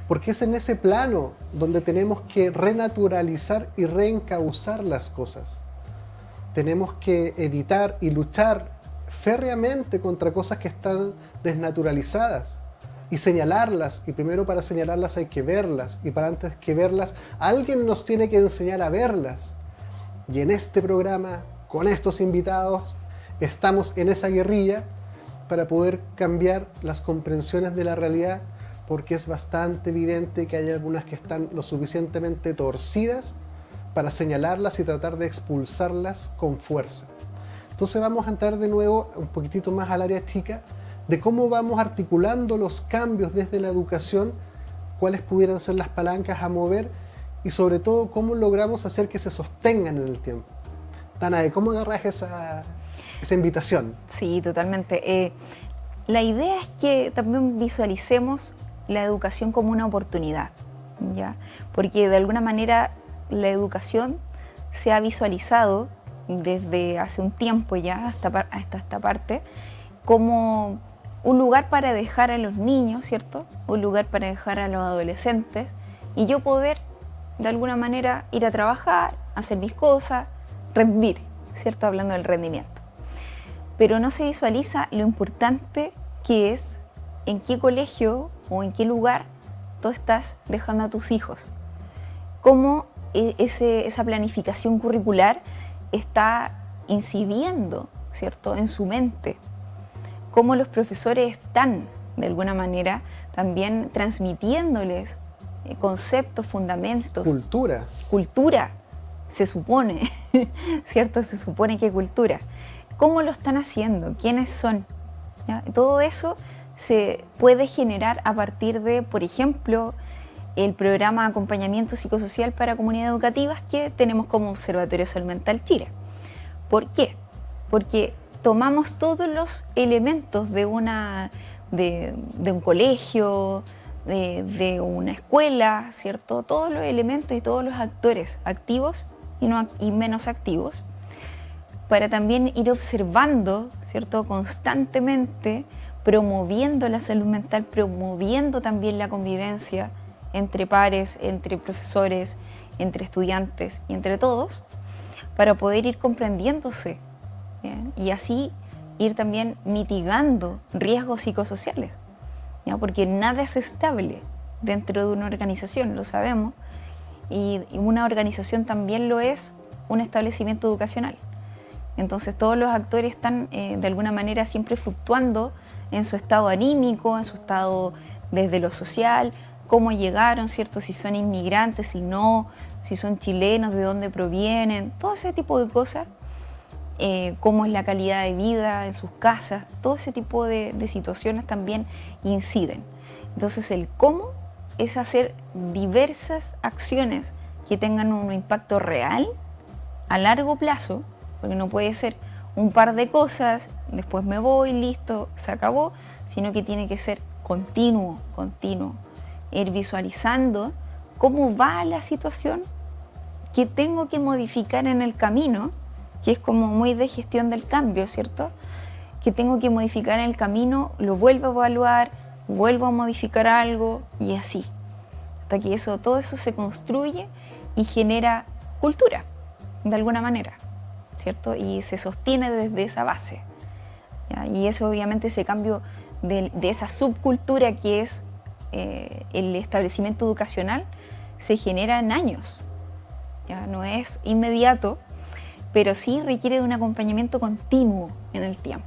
B: Porque es en ese plano donde tenemos que renaturalizar y reencauzar las cosas. Tenemos que evitar y luchar férreamente contra cosas que están desnaturalizadas y señalarlas. Y primero para señalarlas hay que verlas. Y para antes que verlas, alguien nos tiene que enseñar a verlas. Y en este programa, con estos invitados, estamos en esa guerrilla para poder cambiar las comprensiones de la realidad, porque es bastante evidente que hay algunas que están lo suficientemente torcidas para señalarlas y tratar de expulsarlas con fuerza. Entonces vamos a entrar de nuevo un poquitito más al área chica de cómo vamos articulando los cambios desde la educación, cuáles pudieran ser las palancas a mover y sobre todo cómo logramos hacer que se sostengan en el tiempo. Danae, ¿cómo agarras esa invitación?
C: Sí, totalmente. La idea es que también visualicemos la educación como una oportunidad, ¿ya? Porque de alguna manera la educación se ha visualizado desde hace un tiempo ya hasta esta parte como un lugar para dejar a los niños, ¿cierto? Un lugar para dejar a los adolescentes y yo poder de alguna manera ir a trabajar, hacer mis cosas, rendir, ¿cierto? Hablando del rendimiento. Pero no se visualiza lo importante que es en qué colegio o en qué lugar tú estás dejando a tus hijos. Cómo esa planificación curricular está incidiendo, ¿cierto?, en su mente. Cómo los profesores están, de alguna manera, también transmitiéndoles conceptos, fundamentos. Cultura, se supone, ¿cierto? Se supone que cultura. ¿Cómo lo están haciendo? ¿Quiénes son? ¿Ya? Todo eso se puede generar a partir de, por ejemplo, el programa de acompañamiento psicosocial para comunidades educativas que tenemos como Observatorio Salud Mental Chile. ¿Por qué? Porque tomamos todos los elementos de un colegio, de una escuela, ¿cierto? Todos los elementos y todos los actores activos y menos activos, para también ir observando, ¿cierto?, constantemente, promoviendo la salud mental, promoviendo también la convivencia entre pares, entre profesores, entre estudiantes y entre todos, para poder ir comprendiéndose, ¿bien? Y así ir también mitigando riesgos psicosociales, ¿ya? Porque nada es estable dentro de una organización, lo sabemos, y una organización también lo es un establecimiento educacional. Entonces todos los actores están de alguna manera siempre fluctuando en su estado anímico, en su estado desde lo social, cómo llegaron, ¿cierto? Si son inmigrantes, si no, si son chilenos, de dónde provienen, todo ese tipo de cosas, cómo es la calidad de vida en sus casas, todo ese tipo de situaciones también inciden. Entonces el cómo es hacer diversas acciones que tengan un impacto real a largo plazo, porque no puede ser un par de cosas, después me voy, listo, se acabó, sino que tiene que ser continuo, ir visualizando cómo va la situación, qué tengo que modificar en el camino, que es como muy de gestión del cambio, ¿cierto? Que tengo que modificar en el camino, lo vuelvo a evaluar, vuelvo a modificar algo y así, hasta que todo eso se construye y genera cultura, de alguna manera, ¿cierto? Y se sostiene desde esa base, ¿ya? Y eso obviamente, ese cambio de esa subcultura que es el establecimiento educacional, se genera en años, ¿ya? No es inmediato, pero sí requiere de un acompañamiento continuo en el tiempo.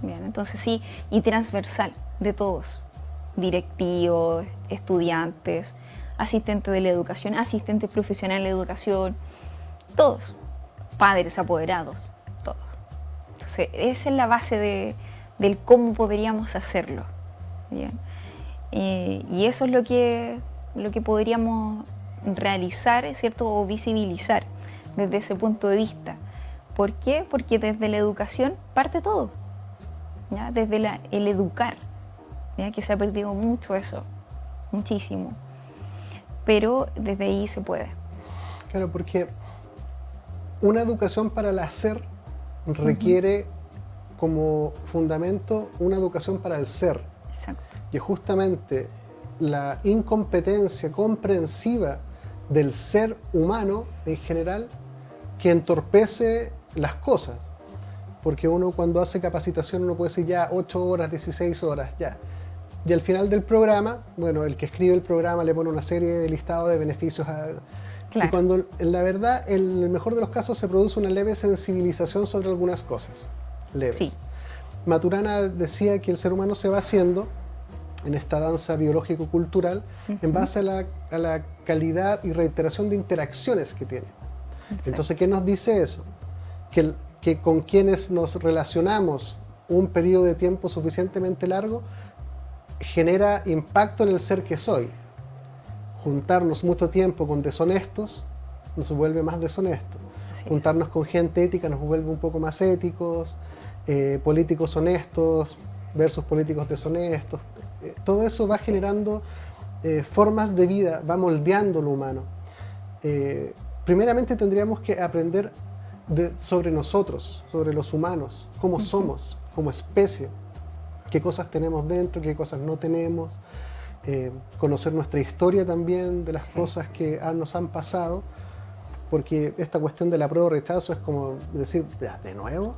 C: Bien, entonces sí, y transversal de todos, directivos, estudiantes, asistentes de la educación, asistentes profesionales de educación, todos, padres apoderados, todos. Entonces esa es la base del cómo podríamos hacerlo. Bien. Y eso es lo que podríamos realizar, ¿cierto? O visibilizar desde ese punto de vista. ¿Por qué? Porque desde la educación parte todo, ¿ya? Desde el educar, ¿ya? Que se ha perdido mucho eso, muchísimo. Pero desde ahí se puede.
B: Claro, porque una educación para el hacer requiere como fundamento una educación para el ser.
C: Exacto.
B: Y justamente la incompetencia comprensiva del ser humano en general que entorpece las cosas. Porque uno cuando hace capacitación uno puede decir ya 8 horas, 16 horas, ya. Y al final del programa, bueno, el que escribe el programa le pone una serie de listados de beneficios. Claro. Y cuando en la verdad, en el mejor de los casos, se produce una leve sensibilización sobre algunas cosas. Leves.
C: Sí.
B: Maturana decía que el ser humano se va haciendo en esta danza biológico-cultural en base a la calidad y reiteración de interacciones que tiene. Exacto. Entonces, ¿qué nos dice eso? Que con quienes nos relacionamos un periodo de tiempo suficientemente largo, genera impacto en el ser que soy. Juntarnos mucho tiempo con deshonestos nos vuelve más deshonestos. Juntarnos con gente ética nos vuelve un poco más éticos. Políticos honestos versus políticos deshonestos. Todo eso va generando formas de vida, va moldeando lo humano. Primeramente tendríamos que aprender sobre nosotros, sobre los humanos, cómo somos como especie, qué cosas tenemos dentro, qué cosas no tenemos, conocer nuestra historia también de las cosas que nos han pasado, porque esta cuestión del apruebo o rechazo es como decir, ¿de nuevo?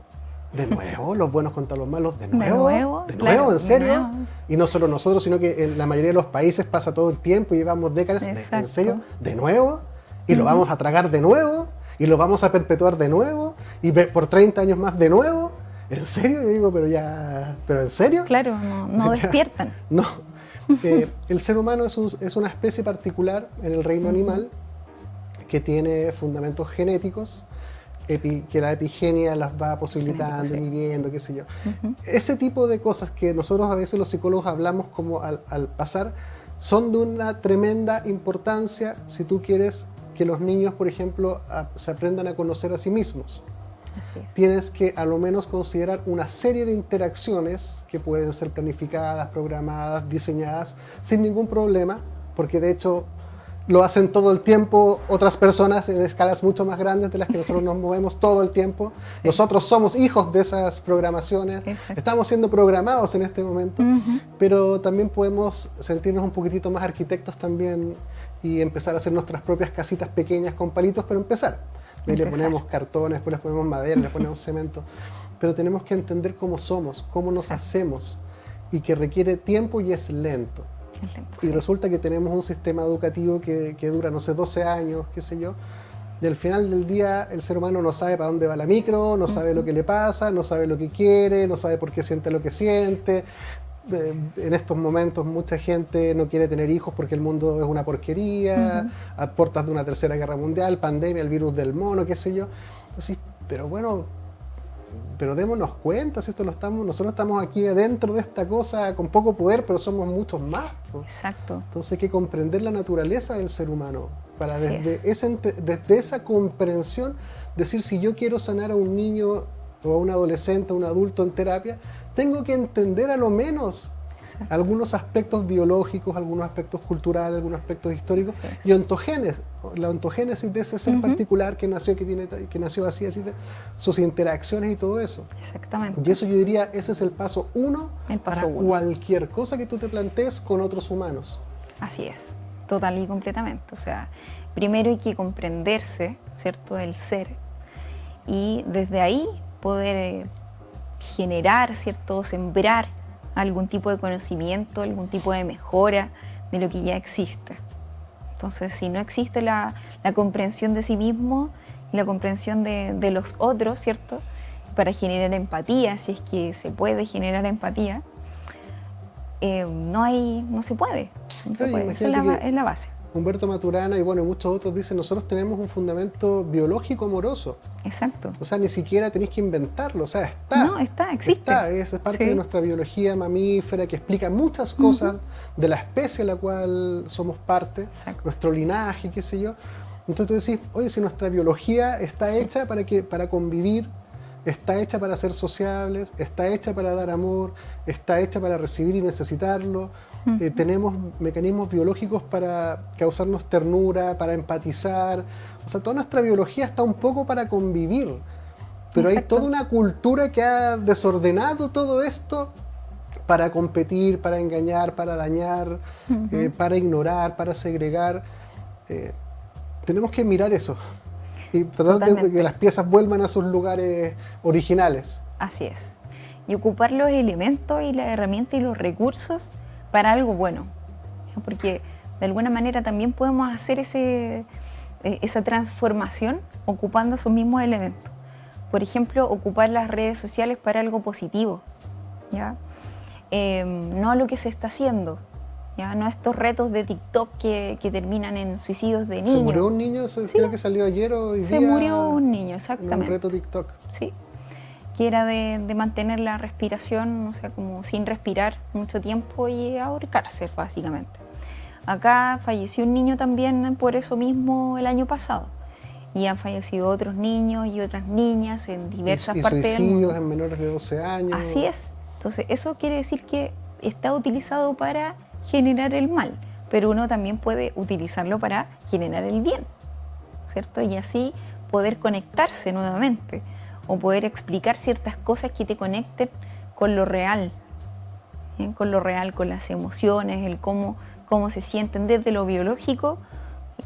B: ¿De nuevo? ¿Los buenos contra los malos? ¿De nuevo? ¿De nuevo? Claro, ¿en serio? Nuevo. Y no solo nosotros, sino que en la mayoría de los países pasa todo el tiempo y llevamos décadas. ¿En serio? ¿De nuevo? ¿Y lo vamos a tragar de nuevo? ¿Y lo vamos a perpetuar de nuevo? ¿Y por 30 años más de nuevo? ¿En serio? Yo digo, ¿pero en serio?
C: Claro, no despiertan.
B: No. El ser humano es una especie particular en el reino animal que tiene fundamentos genéticos, que la epigenia las va posibilitando, inhibiendo, qué sé yo. Ese tipo de cosas que nosotros a veces los psicólogos hablamos como al pasar, son de una tremenda importancia si tú quieres que los niños, por ejemplo, se aprendan a conocer a sí mismos. Tienes que a lo menos considerar una serie de interacciones que pueden ser planificadas, programadas, diseñadas sin ningún problema, porque de hecho lo hacen todo el tiempo otras personas en escalas mucho más grandes de las que nosotros nos movemos todo el tiempo. Nosotros somos hijos de esas programaciones, estamos siendo programados en este momento, pero también podemos sentirnos un poquitito más arquitectos también y empezar a hacer nuestras propias casitas pequeñas con palitos, pero empezar. Y le ponemos cartones, después le ponemos madera, le ponemos cemento, pero tenemos que entender cómo somos, cómo nos hacemos, y que requiere tiempo y es lento. Y resulta que tenemos un sistema educativo que dura, no sé, 12 años, qué sé yo, y al final del día el ser humano no sabe para dónde va la micro, no sabe lo que le pasa, no sabe lo que quiere, no sabe por qué siente lo que siente. En estos momentos mucha gente no quiere tener hijos porque el mundo es una porquería, a puertas de una tercera guerra mundial, pandemia, el virus del mono, qué sé yo. Entonces, pero bueno, pero démonos cuenta, si nosotros estamos aquí adentro de esta cosa con poco poder, pero somos muchos más.
C: Exacto.
B: Entonces hay que comprender la naturaleza del ser humano, para desde esa comprensión decir, si yo quiero sanar a un niño o a un adolescente, a un adulto en terapia, tengo que entender a lo menos algunos aspectos biológicos, algunos aspectos culturales, algunos aspectos históricos y la ontogénesis de ese ser particular que nació así, sus interacciones y todo eso.
C: Exactamente.
B: Y eso yo diría, ese es el paso uno para cualquier cosa que tú te plantees con otros humanos.
C: Así es, total y completamente. O sea, primero hay que comprenderse, ¿cierto?, el ser, y desde ahí poder generar, ¿cierto?, sembrar algún tipo de conocimiento, algún tipo de mejora de lo que ya existe. Entonces, si no existe la comprensión de sí mismo y la comprensión de los otros, ¿cierto?, para generar empatía, si es que se puede generar empatía, no se puede. Esa es la base.
B: Humberto Maturana y bueno, muchos otros dicen, nosotros tenemos un fundamento biológico amoroso.
C: Exacto.
B: O sea, ni siquiera tenéis que inventarlo, o sea, está.
C: No, existe.
B: Es parte de nuestra biología mamífera que explica muchas cosas de la especie a la cual somos parte, nuestro linaje, qué sé yo. Entonces tú decís, oye, si nuestra biología está hecha para convivir, está hecha para ser sociables, está hecha para dar amor, está hecha para recibir y necesitarlo. Tenemos mecanismos biológicos para causarnos ternura, para empatizar. O sea, toda nuestra biología está un poco para convivir. Pero hay toda una cultura que ha desordenado todo esto para competir, para engañar, para dañar, para ignorar, para segregar. Tenemos que mirar eso y tratar de que las piezas vuelvan a sus lugares originales.
C: Así es. Y ocupar los elementos y las herramientas y los recursos para algo bueno. Porque de alguna manera también podemos hacer esa transformación ocupando esos mismos elementos. Por ejemplo, ocupar las redes sociales para algo positivo, ¿ya? No lo que se está haciendo, ¿ya? No estos retos de TikTok que terminan en suicidios de niños.
B: Se murió un niño, creo que salió ayer o hoy día.
C: Se murió un niño, exactamente.
B: Un reto TikTok.
C: Sí. que era de mantener la respiración, o sea, como sin respirar mucho tiempo y ahorcarse, básicamente. Acá falleció un niño también por eso mismo el año pasado. Y han fallecido otros niños y otras niñas en diversas partes del mundo.
B: Y suicidios en menores de 12 años.
C: Así es. Entonces, eso quiere decir que está utilizado para generar el mal, pero uno también puede utilizarlo para generar el bien, ¿cierto? Y así poder conectarse nuevamente o poder explicar ciertas cosas que te conecten con lo real, ¿eh? Con lo real, con las emociones, el cómo se sienten desde lo biológico,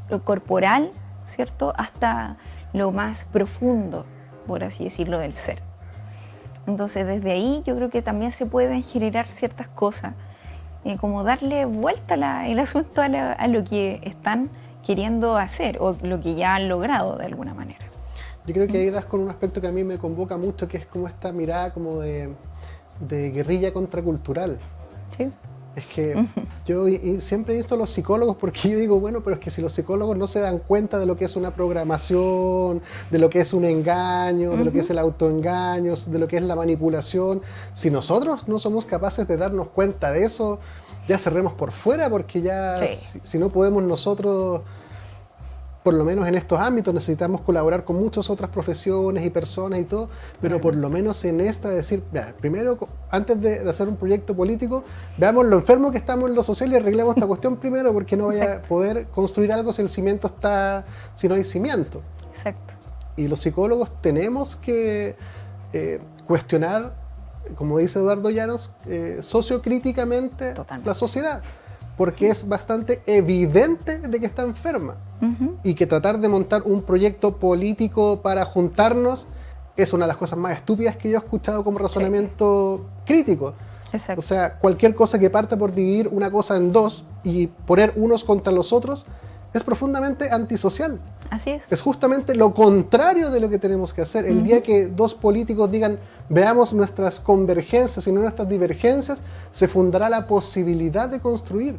C: lo corporal, ¿cierto? Hasta lo más profundo, por así decirlo, del ser. Entonces, desde ahí yo creo que también se pueden generar ciertas cosas, como darle vuelta el asunto a lo que están queriendo hacer o lo que ya han logrado de alguna manera.
B: Yo creo que ahí das con un aspecto que a mí me convoca mucho, que es como esta mirada como de guerrilla contracultural.
C: Sí.
B: Es que yo siempre insto a los psicólogos, porque yo digo, bueno, pero es que si los psicólogos no se dan cuenta de lo que es una programación, de lo que es un engaño, de lo que es el autoengaño, de lo que es la manipulación, si nosotros no somos capaces de darnos cuenta de eso, ya cerremos por fuera, porque ya si no podemos nosotros, por lo menos en estos ámbitos, necesitamos colaborar con muchas otras profesiones y personas y todo, pero por lo menos en esta decir, mira, primero, antes de hacer un proyecto político, veamos lo enfermo que estamos en lo social y arreglemos esta cuestión primero, porque no vaya a poder construir algo si el cimiento está, si no hay cimiento.
C: Exacto.
B: Y los psicólogos tenemos que cuestionar, como dice Eduardo Llanos, sociocríticamente la sociedad, porque es bastante evidente de que está enferma. Y que tratar de montar un proyecto político para juntarnos es una de las cosas más estúpidas que yo he escuchado como razonamiento crítico.
C: Exacto.
B: O sea, cualquier cosa que parta por dividir una cosa en dos y poner unos contra los otros es profundamente antisocial.
C: Así es.
B: Es justamente lo contrario de lo que tenemos que hacer. El día que dos políticos digan, veamos nuestras convergencias y no nuestras divergencias, se fundará la posibilidad de construir.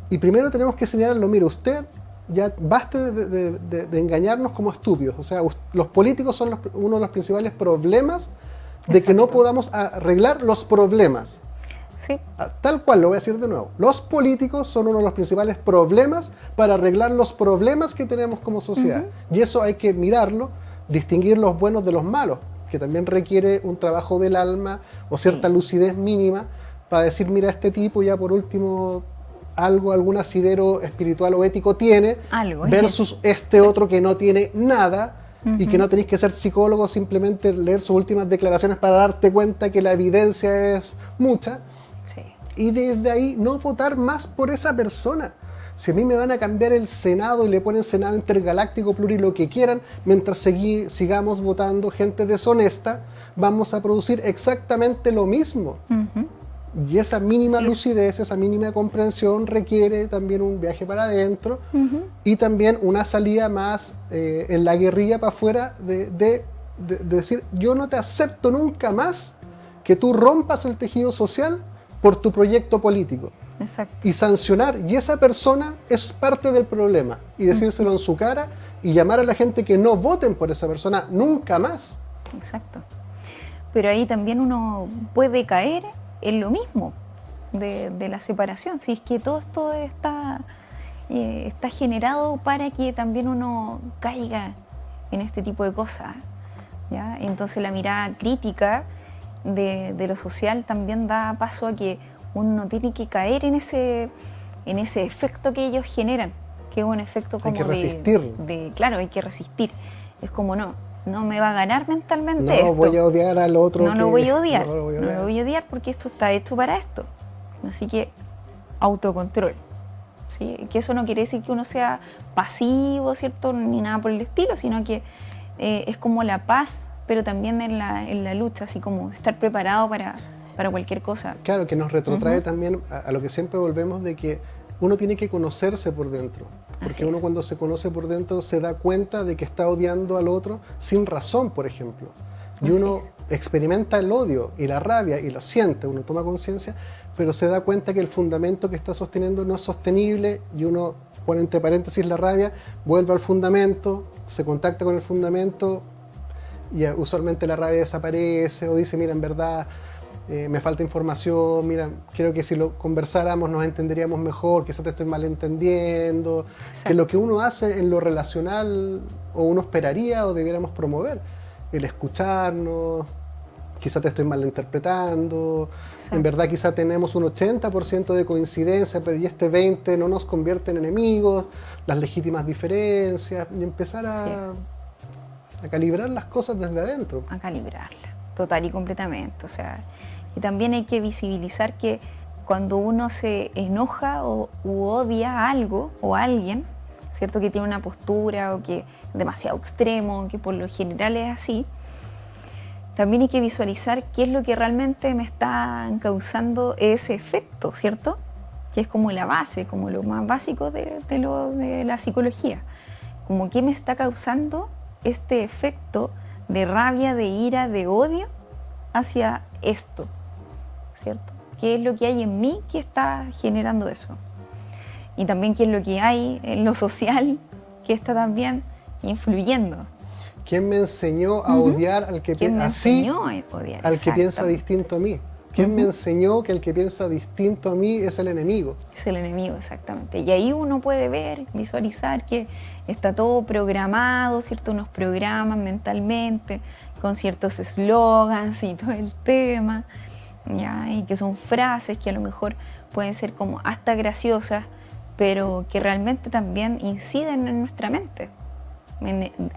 B: Y primero tenemos que señalarlo, mire, usted ya baste de engañarnos como estúpidos. O sea, los políticos son uno de los principales problemas de que no podamos arreglar los problemas.
C: Sí.
B: Tal cual, lo voy a decir de nuevo. Los políticos son uno de los principales problemas para arreglar los problemas que tenemos como sociedad. Y eso hay que mirarlo, distinguir los buenos de los malos, que también requiere un trabajo del alma o cierta lucidez mínima para decir, mira, este tipo ya por último algún asidero espiritual o ético tiene, versus este otro que no tiene nada. Y que no tenéis que ser psicólogo, simplemente leer sus últimas declaraciones para darte cuenta que la evidencia es mucha.
C: Sí.
B: Y desde ahí no votar más por esa persona. Si a mí me van a cambiar el Senado y le ponen Senado intergaláctico, plural, lo que quieran, mientras sigamos votando gente deshonesta, vamos a producir exactamente lo mismo. Y esa mínima lucidez, esa mínima comprensión requiere también un viaje para adentro y también una salida más en la guerrilla para afuera de decir, yo no te acepto nunca más que tú rompas el tejido social por tu proyecto político.
C: Exacto.
B: Y sancionar, y esa persona es parte del problema, y decírselo en su cara y llamar a la gente que no voten por esa persona nunca más.
C: Exacto. Pero ahí también uno puede caer en lo mismo de la separación, si es que todo esto está generado para que también uno caiga en este tipo de cosas, ¿ya? Entonces la mirada crítica de lo social también da paso a que uno no tiene que caer en ese efecto que ellos generan, que es un efecto como
B: hay que resistir.
C: Claro, hay que resistir. Es como no me va a ganar mentalmente
B: no
C: esto.
B: Voy a odiar al otro.
C: No lo voy a odiar. No lo voy a odiar porque esto está hecho para esto. Así que autocontrol. ¿Sí? Que eso no quiere decir que uno sea pasivo, ¿cierto? Ni nada por el estilo, sino que es como la paz, pero también en la lucha, así como estar preparado para cualquier cosa.
B: Claro, que nos retrotrae también a lo que siempre volvemos de que uno tiene que conocerse por dentro. Porque uno cuando se conoce por dentro se da cuenta de que está odiando al otro sin razón, por ejemplo. Y uno experimenta el odio y la rabia y lo siente, uno toma conciencia, pero se da cuenta que el fundamento que está sosteniendo no es sostenible y uno pone entre paréntesis la rabia, vuelve al fundamento, se contacta con el fundamento y usualmente la rabia desaparece, o dice, mira, en verdad me falta información, mira, creo que si lo conversáramos nos entenderíamos mejor, quizás te estoy malentendiendo, que lo que uno hace en lo relacional o uno esperaría o debiéramos promover, el escucharnos, quizás te estoy malinterpretando, en verdad quizás tenemos un 80% de coincidencia, pero y este 20% no nos convierte en enemigos, las legítimas diferencias, y empezar a calibrar las cosas desde adentro.
C: A calibrarla, total y completamente, o sea, y también hay que visibilizar que cuando uno se enoja u odia algo o a alguien, ¿cierto? Que tiene una postura o que es demasiado extremo, que por lo general es así, también hay que visualizar qué es lo que realmente me está causando ese efecto, ¿cierto? Que es como la base, como lo más básico de la psicología. Como qué me está causando este efecto de rabia, de ira, de odio hacia esto, ¿cierto? ¿Qué es lo que hay en mí que está generando eso? Y también qué es lo que hay en lo social que está también influyendo.
B: ¿Quién me enseñó a odiar al que piensa así, al que piensa distinto a mí? ¿Quién me enseñó que el que piensa distinto a mí es el enemigo? Es el enemigo,
C: exactamente. Y ahí uno puede ver, visualizar que está todo programado, ¿cierto? Unos programas mentalmente, con ciertos eslogans y todo el tema, ¿ya? Y que son frases que a lo mejor pueden ser como hasta graciosas, pero que realmente también inciden en nuestra mente,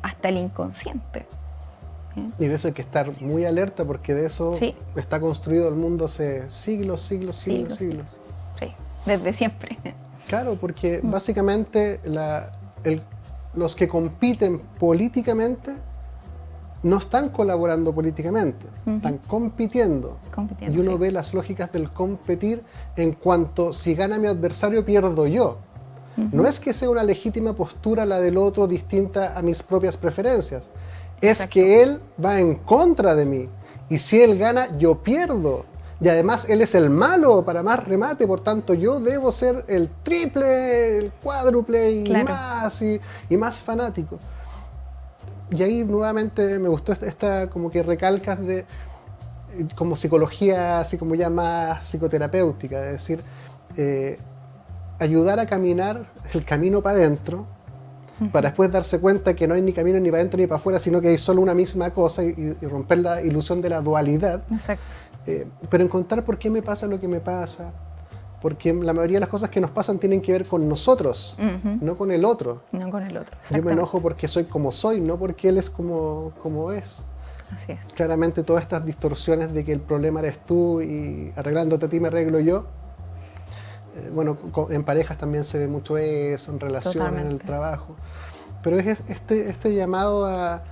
C: hasta el inconsciente.
B: Y de eso hay que estar muy alerta, porque de eso está construido el mundo hace siglos. Sí,
C: desde siempre.
B: Claro, porque básicamente los que compiten políticamente no están colaborando políticamente, están compitiendo. Y uno ve las lógicas del competir en cuanto si gana mi adversario pierdo yo. No es que sea una legítima postura la del otro distinta a mis propias preferencias. Es que él va en contra de mí. Y si él gana, yo pierdo. Y además él es el malo para más remate. Por tanto, yo debo ser el triple, el cuádruple y más fanático. Y ahí nuevamente me gustó esta como que recalcas de como psicología, así como ya más psicoterapéutica. Es decir, ayudar a caminar el camino para adentro, para después darse cuenta que no hay ni camino ni para adentro ni para afuera, sino que hay solo una misma cosa y romper la ilusión de la dualidad.
C: Exacto.
B: Pero encontrar por qué me pasa lo que me pasa, porque la mayoría de las cosas que nos pasan tienen que ver con nosotros, no con el otro.
C: No con el otro.
B: Yo me enojo porque soy como soy, no porque él es como es.
C: Así es.
B: Claramente todas estas distorsiones de que el problema eres tú y arreglándote a ti me arreglo yo. Bueno, en parejas también se ve mucho eso, en relaciones, en el trabajo. Pero es este llamado a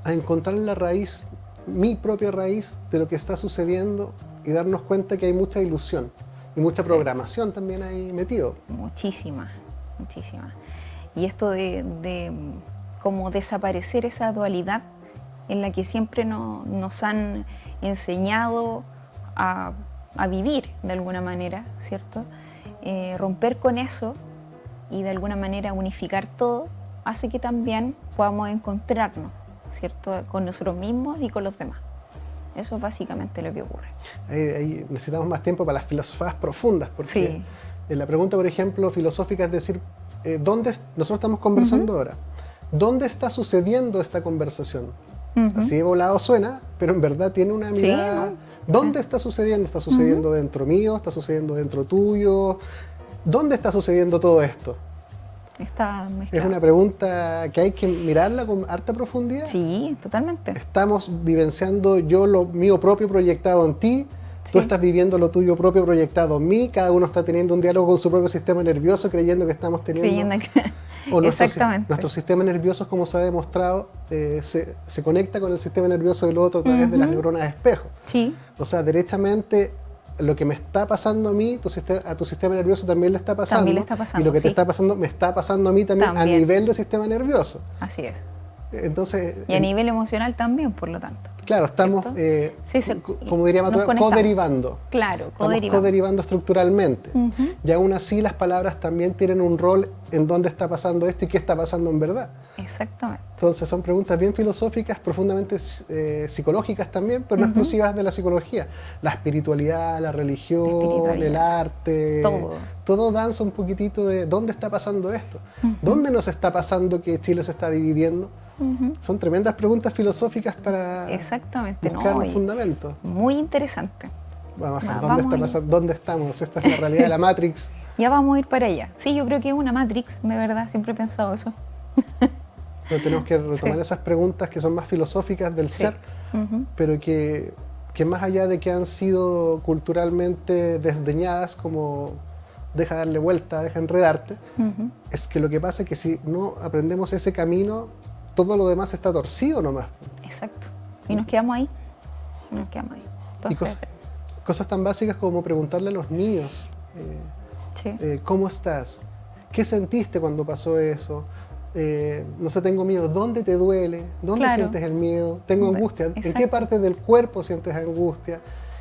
B: encontrar la raíz, mi propia raíz de lo que está sucediendo y darnos cuenta que hay mucha ilusión y mucha programación también ahí metido.
C: Muchísima. Y esto de como desaparecer esa dualidad en la que siempre nos han enseñado a vivir de alguna manera, ¿cierto? Romper con eso y de alguna manera unificar todo hace que también podamos encontrarnos, ¿cierto? Con nosotros mismos y con los demás. Eso es básicamente lo que ocurre.
B: Ahí necesitamos más tiempo para las filosofadas profundas, porque la pregunta, por ejemplo, filosófica es decir, nosotros estamos conversando ahora, ¿dónde está sucediendo esta conversación? Así de volado suena, pero en verdad tiene una mirada. ¿Dónde está sucediendo? ¿Está sucediendo dentro mío? ¿Está sucediendo dentro tuyo? ¿Dónde está sucediendo todo esto?
C: Está mezclado.
B: Es una pregunta que hay que mirarla con harta profundidad.
C: Sí, totalmente.
B: Estamos vivenciando yo lo mío propio proyectado en ti, tú estás viviendo lo tuyo propio proyectado en mí, cada uno está teniendo un diálogo con su propio sistema nervioso creyendo que estamos teniendo... O nuestro sistema nervioso, como se ha demostrado, se conecta con el sistema nervioso del otro a través de las neuronas de espejo.
C: Sí.
B: O sea, derechamente, lo que me está pasando a mí, a tu sistema nervioso también le está pasando.
C: También le está pasando,
B: y lo que te está pasando, me está pasando a mí también. A nivel del sistema nervioso.
C: Así es.
B: Entonces,
C: Y a nivel emocional también, por lo tanto.
B: claro, estamos,
C: Sí,
B: como diríamos,
C: nos conectamos.
B: coderivando.
C: Claro,
B: Estamos
C: coderivando.
B: coderivando estructuralmente.
C: Ujú.
B: Y aún así las palabras también tienen un rol en dónde está pasando esto y qué está pasando en verdad.
C: Exactamente.
B: Entonces son preguntas bien filosóficas, profundamente psicológicas también, pero no exclusivas de la psicología. La espiritualidad, la religión,
C: Espiritualidad.
B: el arte,
C: Todo.
B: danza un poquitito de dónde está pasando esto. ¿Dónde nos está pasando que Chile se está dividiendo? Son tremendas preguntas filosóficas para
C: Exactamente,
B: buscar
C: ¿no?
B: los
C: Y
B: fundamentos.
C: muy interesante.
B: Vamos a ver
C: Vamos
B: dónde,
C: ahí.
B: dónde estamos. Esta es la realidad de la Matrix.
C: Ya vamos a ir para allá. Sí, yo creo que es una Matrix, de verdad, siempre he pensado eso.
B: Pero tenemos que retomar
C: Sí.
B: esas preguntas que son más filosóficas del
C: Sí.
B: ser,
C: Ujú.
B: pero que más allá de que han sido culturalmente desdeñadas como deja darle vuelta, deja enredarte,
C: Ujú.
B: es que lo que pasa es que si no aprendemos ese camino, todo lo demás está torcido nomás.
C: Exacto. Y nos quedamos ahí. Nos quedamos ahí.
B: Y
C: Entonces,
B: cosas tan básicas como preguntarle a los niños,
C: sí.
B: ¿cómo estás? ¿Qué sentiste cuando pasó eso? No sé, tengo miedo. ¿Dónde te duele? ¿Dónde
C: Claro.
B: sientes el miedo? Tengo
C: Bueno,
B: angustia. ¿En qué
C: exacto.
B: parte del cuerpo sientes angustia?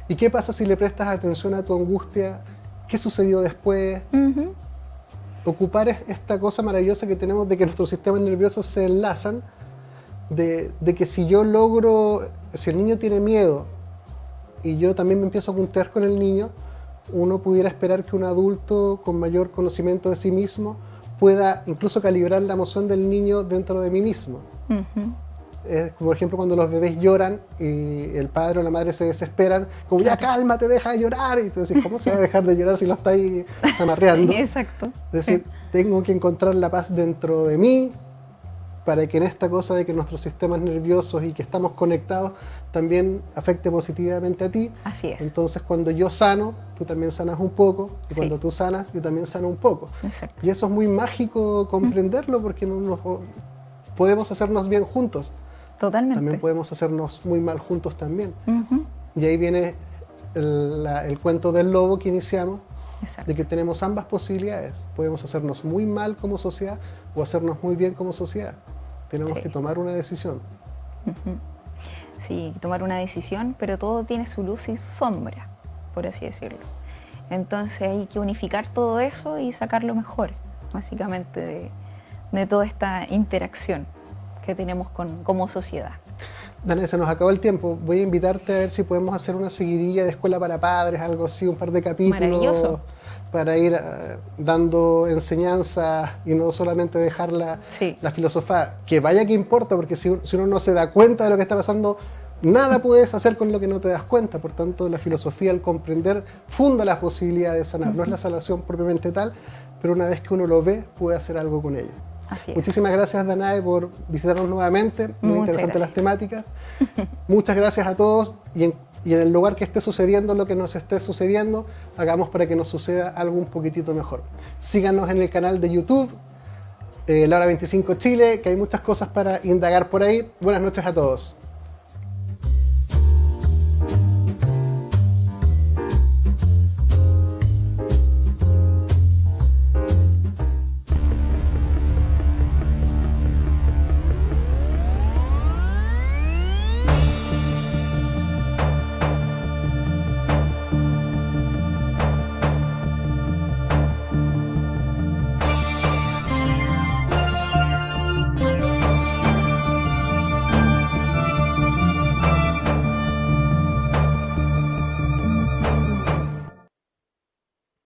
B: ¿Y qué pasa si le prestas atención a tu angustia? ¿Qué sucedió después?
C: Ujú.
B: Ocupar esta cosa maravillosa que tenemos de que nuestros sistemas nerviosos se enlazan, de que si yo logro, si el niño tiene miedo y yo también me empiezo a juntar con el niño, uno pudiera esperar que un adulto con mayor conocimiento de sí mismo pueda incluso calibrar la emoción del niño dentro de mí mismo.
C: Ujú.
B: Por ejemplo, cuando los bebés lloran y el padre o la madre se desesperan, como ya cálmate, deja de llorar, y tú decís, ¿cómo se va a dejar de llorar si lo estáis zamarreando?
C: Exacto.
B: Es decir, tengo que encontrar la paz dentro de mí para que en esta cosa de que nuestros sistemas nerviosos y que estamos conectados también afecte positivamente a ti.
C: Así es.
B: Entonces, cuando yo sano, tú también sanas un poco, y
C: Sí.
B: cuando tú sanas, yo también sano un poco.
C: Exacto.
B: Y eso es muy mágico comprenderlo porque podemos hacernos bien juntos,
C: Totalmente.
B: también podemos hacernos muy mal juntos también.
C: Ujú.
B: Y ahí viene el cuento del lobo que iniciamos,
C: Exacto.
B: de que tenemos ambas posibilidades. Podemos hacernos muy mal como sociedad o hacernos muy bien como sociedad. Tenemos
C: Sí.
B: que tomar una decisión.
C: Sí, tomar una decisión, pero todo tiene su luz y su sombra, por así decirlo. Entonces hay que unificar todo eso y sacar lo mejor, básicamente, de toda esta interacción que tenemos como sociedad.
B: Dana, se nos acabó el tiempo. Voy a invitarte a ver si podemos hacer una seguidilla de escuela para padres, algo así, un par de capítulos.
C: Maravilloso.
B: Para ir dando enseñanza y no solamente dejar
C: Sí.
B: la filosofía, que vaya que importa, porque si uno no se da cuenta de lo que está pasando, nada puedes hacer con lo que no te das cuenta. Por tanto, la filosofía, al comprender, funda la posibilidad de sanar. No es la sanación propiamente tal, pero una vez que uno lo ve, puede hacer algo con ello.
C: Así es.
B: Muchísimas gracias, Danae, por visitarnos nuevamente. Muy
C: Muchas
B: interesantes las
C: gracias.
B: temáticas. Muchas gracias a todos y en el lugar que esté sucediendo lo que nos esté sucediendo, hagamos para que nos suceda algo un poquitito mejor. Síganos en el canal de YouTube, La Hora 25 Chile, que hay muchas cosas para indagar por ahí. Buenas noches a todos.